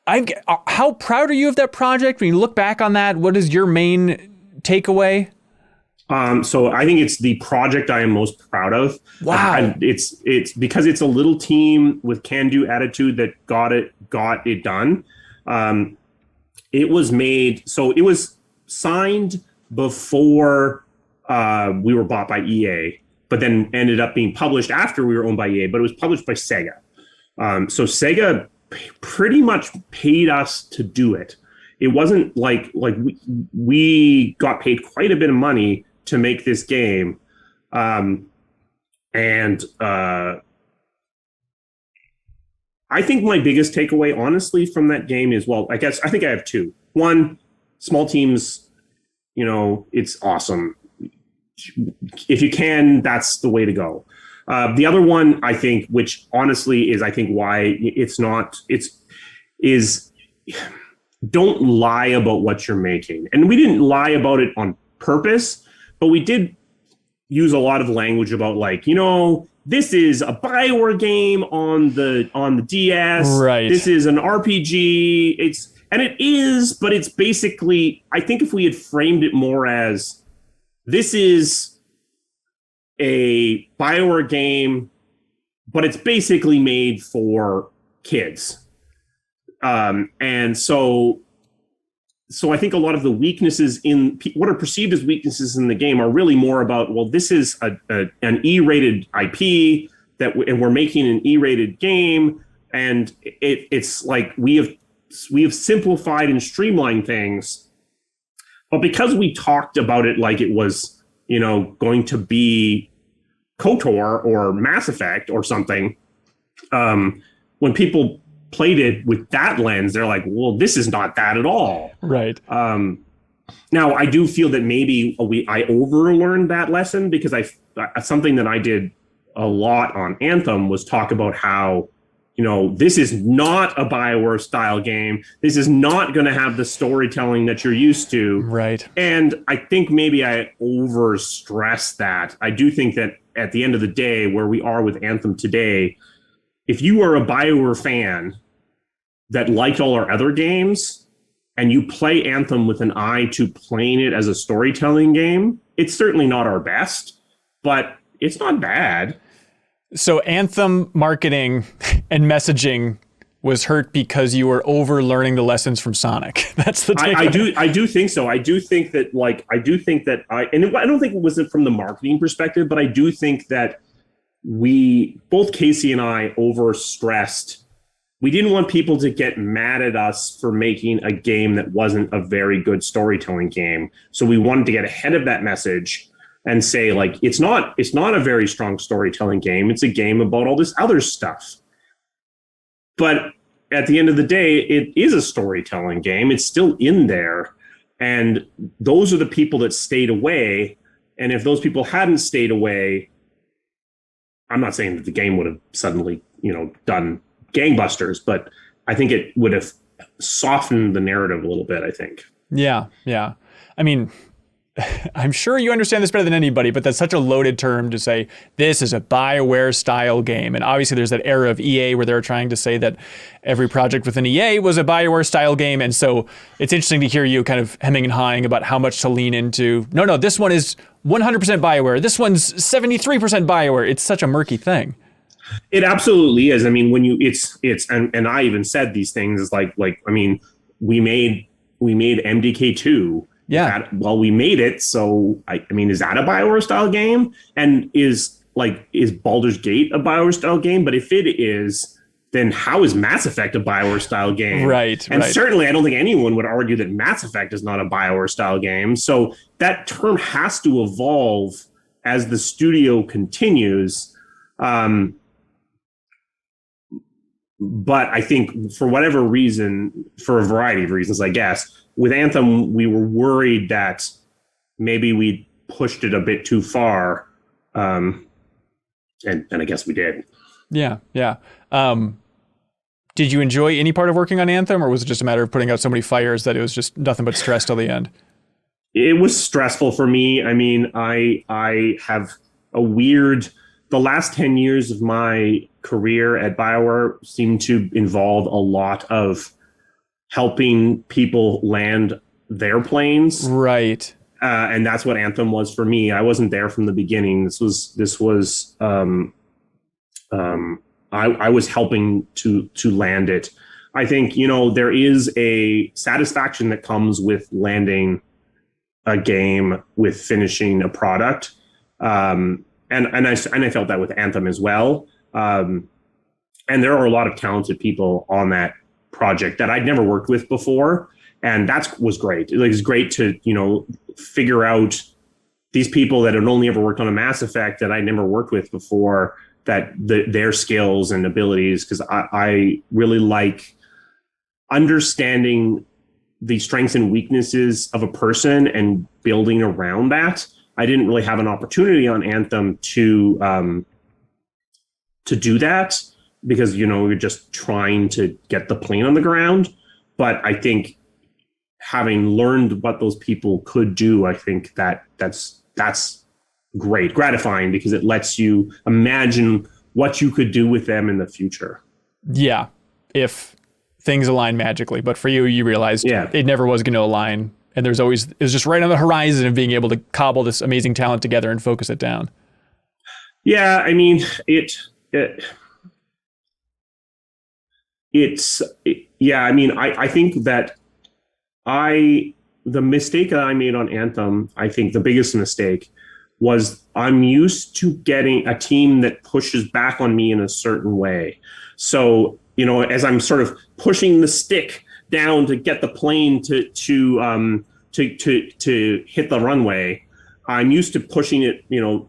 How proud are you of that project? When you look back on that, what is your main takeaway? So I think it's the project I am most proud of. Wow. It's because it's a little team with can-do attitude that got it done. It was signed before we were bought by EA, but then ended up being published after we were owned by EA, but it was published by Sega. So Sega pretty much paid us to do it. It wasn't like we got paid quite a bit of money to make this game. I think my biggest takeaway, honestly, from that game is, I think I have two. One, small teams, it's awesome. If you can, that's the way to go. The other one, I think, which honestly is, I think, why don't lie about what you're making. And we didn't lie about it on purpose, but we did use a lot of language about, like, this is a BioWare game on the DS. Right. This is an RPG. It is, but it's basically, I think if we had framed it more as, this is a BioWare game, but it's basically made for kids. And so so I think a lot of the weaknesses in what are perceived as weaknesses in the game are really more about, well, this is an E-rated IP and we're making an E-rated game, and it's like we have simplified and streamlined things, but because we talked about it like it was, going to be KOTOR or Mass Effect or something, when people played it with that lens, they're like, well, this is not that at all. Right. Now, I do feel that maybe I overlearned that lesson, because something that I did a lot on Anthem was talk about how, this is not a BioWare style game. This is not going to have the storytelling that you're used to. Right. And I think maybe I overstressed that. I do think that at the end of the day, where we are with Anthem today, if you are a BioWare fan that liked all our other games and you play Anthem with an eye to playing it as a storytelling game, it's certainly not our best, but it's not bad. So Anthem marketing and messaging was hurt because you were over learning the lessons from Sonic. That's the takeaway. I do think so. I don't think it was from the marketing perspective, but I do think that both Casey and I overstressed. We didn't want people to get mad at us for making a game that wasn't a very good storytelling game. So we wanted to get ahead of that message and say, like, it's not a very strong storytelling game. It's a game about all this other stuff. But at the end of the day, it is a storytelling game. It's still in there. And those are the people that stayed away. And if those people hadn't stayed away, I'm not saying that the game would have suddenly, done gangbusters, but I think it would have softened the narrative a little bit, I think. Yeah. I mean, I'm sure you understand this better than anybody, but that's such a loaded term to say this is a BioWare style game. And obviously there's that era of EA where they're trying to say that every project within EA was a BioWare style game. And so it's interesting to hear you kind of hemming and hawing about how much to lean into. No, this one is 100% BioWare. This one's 73% BioWare. It's such a murky thing. It absolutely is. I mean, when and I even said these things is like, I mean, we made MDK2. Yeah. We made it. So, I mean, is that a BioWare style game? And is Baldur's Gate a BioWare style game? But if it is, then how is Mass Effect a BioWare style game? Right. And certainly I don't think anyone would argue that Mass Effect is not a BioWare style game. So that term has to evolve as the studio continues. But I think for whatever reason, for a variety of reasons, I guess, with Anthem, we were worried that maybe we pushed it a bit too far. And I guess we did. Yeah. Did you enjoy any part of working on Anthem, or was it just a matter of putting out so many fires that it was just nothing but stress till the end? It was stressful for me. I mean, I have the last 10 years of my career at BioWare seemed to involve a lot of helping people land their planes. Right. And that's what Anthem was for me. I wasn't there from the beginning. I was helping to land it. I think, there is a satisfaction that comes with landing a game, with finishing a product. And I felt that with Anthem as well. And there are a lot of talented people on that project that I'd never worked with before. And that was great. It was great to, figure out these people that had only ever worked on a Mass Effect that I never worked with before, that their skills and abilities, because I really like understanding the strengths and weaknesses of a person and building around that. I didn't really have an opportunity on Anthem to do that, because, you're just trying to get the plane on the ground. But I think having learned what those people could do, I think that's great, gratifying, because it lets you imagine what you could do with them in the future. Yeah, if things align magically. But for you realized it never was going to align. And it was just right on the horizon of being able to cobble this amazing talent together and focus it down. Yeah, I mean, I think that The mistake that I made on Anthem, I think the biggest mistake was I'm used to getting a team that pushes back on me in a certain way. So, as I'm sort of pushing the stick down to get the plane to hit the runway, I'm used to pushing it,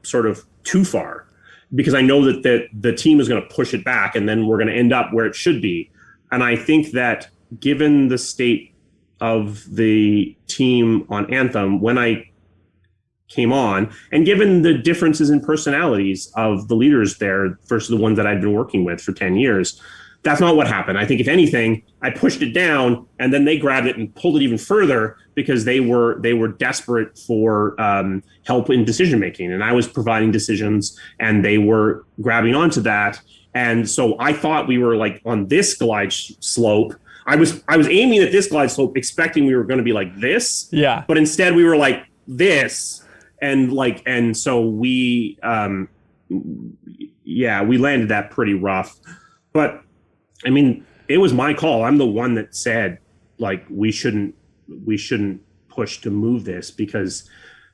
sort of too far, because I know that the team is going to push it back and then we're going to end up where it should be. And I think that given the state of the team on Anthem when I came on, and given the differences in personalities of the leaders there versus the ones that I'd been working with for 10 years, that's not what happened. I think if anything, I pushed it down and then they grabbed it and pulled it even further because they were desperate for help in decision making, and I was providing decisions and they were grabbing onto that. And so I thought we were like on this glide slope. I was aiming at this glide slope, expecting we were going to be like this. Yeah. But instead we were like this, and so we we landed that pretty rough. But I mean, it was my call. I'm the one that said like we shouldn't push to move this,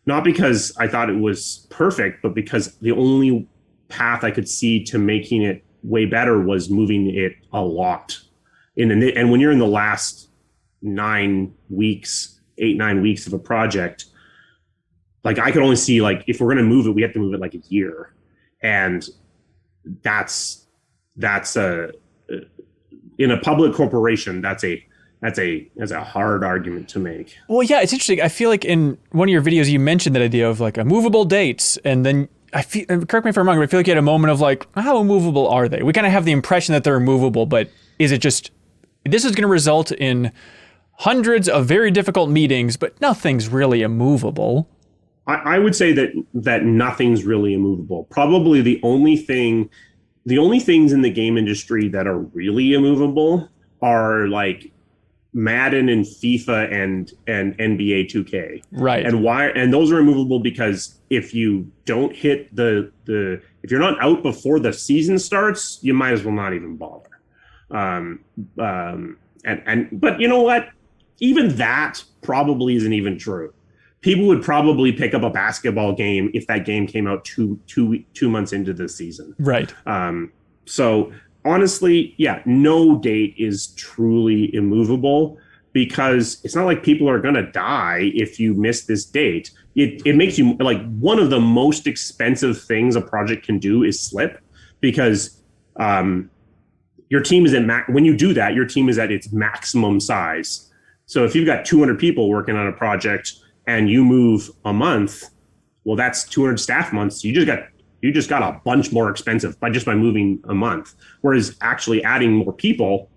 not because I thought it was perfect, but because the only path I could see to making it way better was moving it a lot. And when you're in the last 8-9 weeks of a project, like I could only see like if we're going to move it, we have to move it like a year, and that's in a public corporation, that's a hard argument to make. Well, yeah, it's interesting. I feel like in one of your videos you mentioned that idea of like a movable dates, and then correct me if I'm wrong, but I feel like you had a moment of like, how immovable are they? We kind of have the impression that they're immovable, but is it just, this is going to result in hundreds of very difficult meetings, but nothing's really immovable? I would say that nothing's really immovable. Probably the only things in the game industry that are really immovable are like Madden and FIFA and NBA 2K. Right. And those are immovable because if you don't hit if you're not out before the season starts, you might as well not even bother. But you know what? Even that probably isn't even true. People would probably pick up a basketball game if that game came out two months into the season. Right. So honestly, yeah, no date is truly immovable, because it's not like people are going to die if you miss this date. It makes you like, one of the most expensive things a project can do is slip, because your team is when you do that, your team is at its maximum size. So if you've got 200 people working on a project and you move a month, well, that's 200 staff months. You just got a bunch more expensive by moving a month. Whereas actually adding more people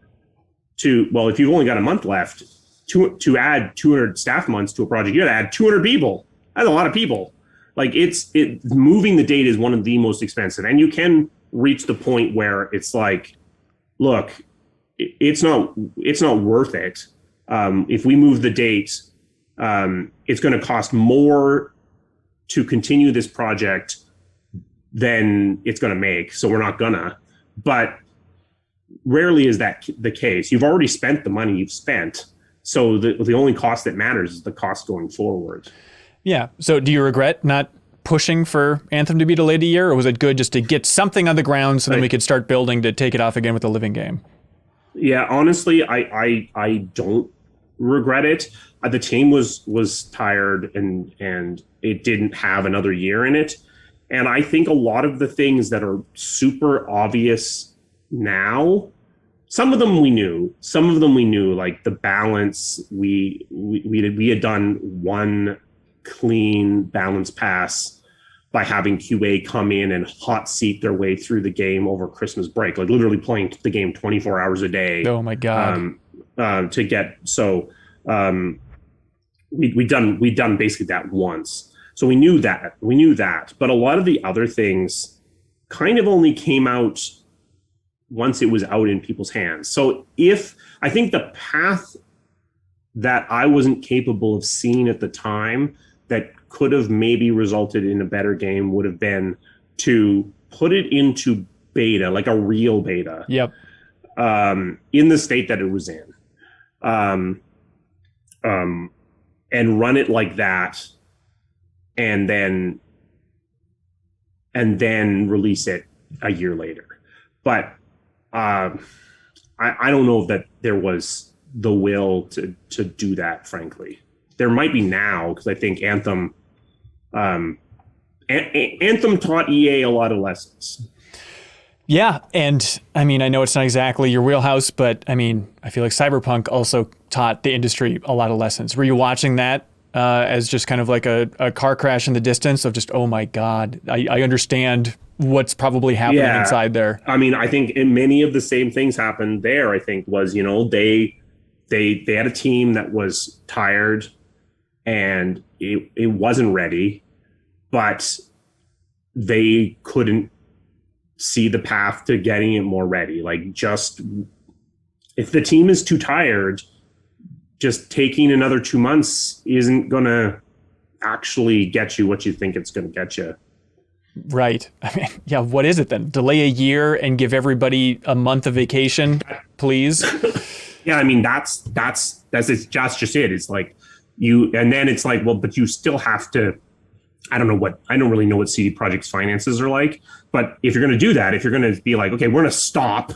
if you've only got a month left, to add 200 staff months to a project, you got to add 200 people. That's a lot of people. Like moving the date is one of the most expensive, and you can reach the point where it's like, look, it's not worth it. If we move the date, it's going to cost more to continue this project than it's going to make. So we're not gonna. But rarely is that the case. You've already spent the money you've spent. So the only cost that matters is the cost going forward. Yeah. So do you regret not pushing for Anthem to be delayed a year, or was it good just to get something on the ground so then we could start building to take it off again with a living game? Yeah, honestly, I don't regret it. The team was tired and it didn't have another year in it. And I think a lot of the things that are super obvious now, some of them we knew, like the balance. We had done one clean balance pass by having QA come in and hot seat their way through the game over Christmas break, like literally playing the game 24 hours a day. Oh my God. To get, so we'd done basically that once. So we knew that, but a lot of the other things kind of only came out once it was out in people's hands. So I think the path that I wasn't capable of seeing at the time that could have maybe resulted in a better game would have been to put it into beta, like a real beta. Yep. In the state that it was in. and run it like that, and then release it a year later. But I don't know that there was the will to do that, frankly. There might be now, because I think Anthem taught EA a lot of lessons. Yeah, and I mean, I know it's not exactly your wheelhouse, but I mean, I feel like Cyberpunk also taught the industry a lot of lessons. Were you watching that as just kind of like a car crash in the distance of just, oh my God, I understand what's probably happening inside there? I mean, I think many of the same things happened there. I think was, they had a team that was tired and it wasn't ready, but they couldn't see the path to getting it more ready. Like, just if the team is too tired, just taking another 2 months isn't going to actually get you what you think it's going to get you. Right. I mean, yeah, what is it then? Delay a year and give everybody a month of vacation, please? Yeah, I mean, that's just it. It's like and then it's like, well, but you still have to, I don't really know what CD Projekt's finances are like, but if you're going to do that, if you're going to be like, okay, we're going to stop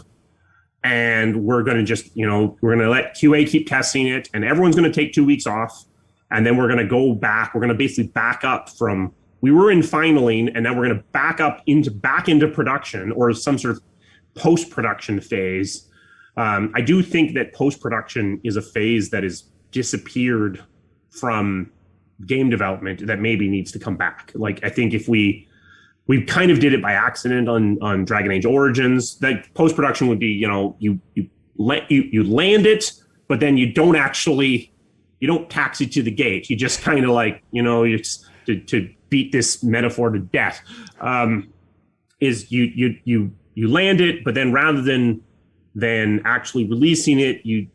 and we're going to just, we're going to let QA keep testing it and everyone's going to take 2 weeks off. And then we're going to go back. We're going to basically back up from, we were in finaling and now we're going to back into production or some sort of post-production phase. I do think that post-production is a phase that has disappeared from game development that maybe needs to come back. Like, I think if we kind of did it by accident on Dragon Age Origins, that post-production would be, you land it, but then you don't taxi to the gate. You just kind of like, to beat this metaphor to death, is you land it, but then rather than actually releasing it, you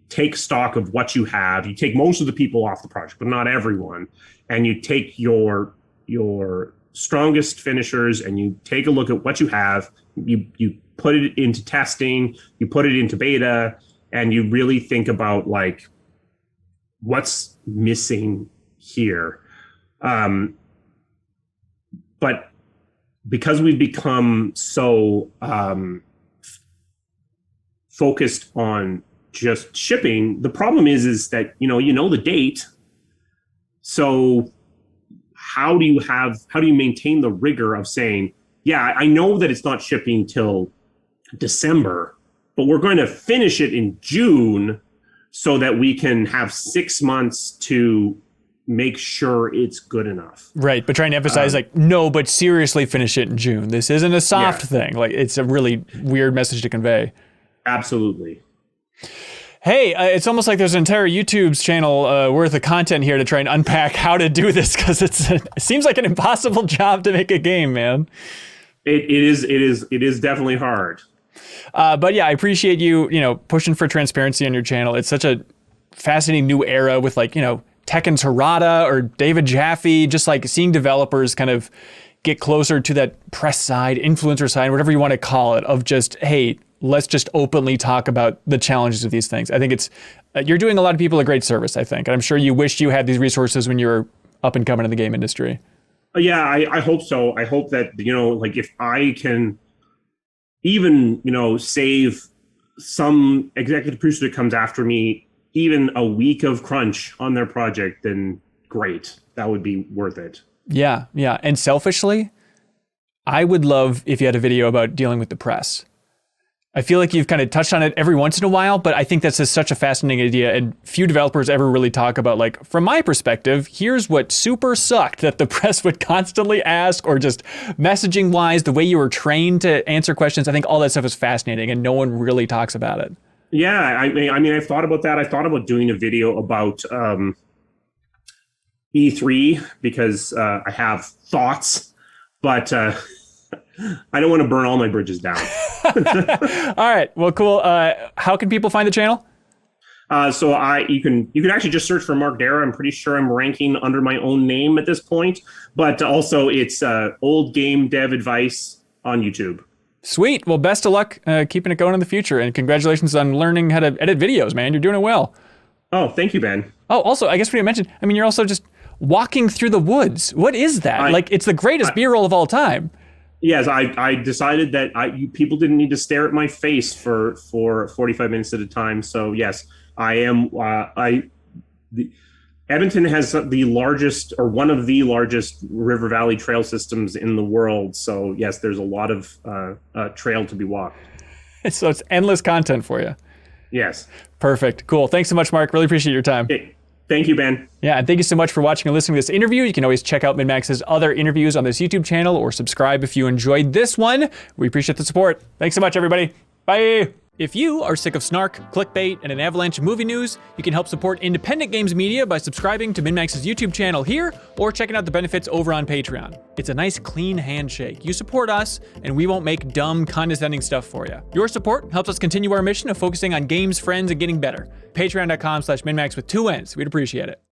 take stock of what you have. You take most of the people off the project, but not everyone. And you take your strongest finishers and you take a look at what you have. You put it into testing, you put it into beta, and you really think about like what's missing here. But because we've become so focused on just shipping, the problem is that the date. So how do you maintain the rigor of saying, yeah, I know that it's not shipping till December, but we're going to finish it in June so that we can have 6 months to make sure it's good enough. Right, but trying to emphasize no, but seriously finish it in June. This isn't a soft thing. Like, it's a really weird message to convey. Absolutely. Hey, it's almost like there's an entire YouTube channel worth of content here to try and unpack how to do this, because it seems like an impossible job to make a game, man. It is definitely hard. But yeah, I appreciate you, pushing for transparency on your channel. It's such a fascinating new era with Tekken Tarada or David Jaffe, just like seeing developers kind of get closer to that press side, influencer side, whatever you want to call it, of just, hey, let's just openly talk about the challenges of these things. I think you're doing a lot of people a great service, I think. And I'm sure you wished you had these resources when you were up and coming in the game industry. Yeah, I hope so. I hope that, if I can even, save some executive producer that comes after me even a week of crunch on their project, then great. That would be worth it. Yeah. And selfishly, I would love if you had a video about dealing with the press. I feel like you've kind of touched on it every once in a while, but I think that's just such a fascinating idea, and few developers ever really talk about, like, from my perspective, here's what super sucked that the press would constantly ask, or just messaging wise, the way you were trained to answer questions. I think all that stuff is fascinating and no one really talks about it. Yeah, I mean, I've thought about that. I thought about doing a video about E3 because I have thoughts, but I don't want to burn all my bridges down. All right. Well, cool. How can people find the channel? So you can actually just search for Mark Darrah. I'm pretty sure I'm ranking under my own name at this point, but also it's Old Game Dev Advice on YouTube. Sweet. Well, best of luck keeping it going in the future, and congratulations on learning how to edit videos, man. You're doing it well. Oh, thank you, Ben. Oh, also, I guess we didn't mention, I mean, you're also just walking through the woods. What is that? Like, it's the greatest B-roll of all time. Yes, I decided that people didn't need to stare at my face for 45 minutes at a time. So yes, I am. Edmonton has the largest, or one of the largest, river valley trail systems in the world. So yes, there's a lot of trail to be walked. So it's endless content for you. Yes. Perfect. Cool. Thanks so much, Mark. Really appreciate your time. Okay. Thank you, Ben. Yeah, and thank you so much for watching and listening to this interview. You can always check out MinnMax's other interviews on this YouTube channel or subscribe if you enjoyed this one. We appreciate the support. Thanks so much, everybody. Bye. If you are sick of snark, clickbait, and an avalanche of movie news, you can help support independent games media by subscribing to MinnMax's YouTube channel here or checking out the benefits over on Patreon. It's a nice, clean handshake. You support us, and we won't make dumb, condescending stuff for you. Your support helps us continue our mission of focusing on games, friends, and getting better. Patreon.com/MinnMax with 2 N's. We'd appreciate it.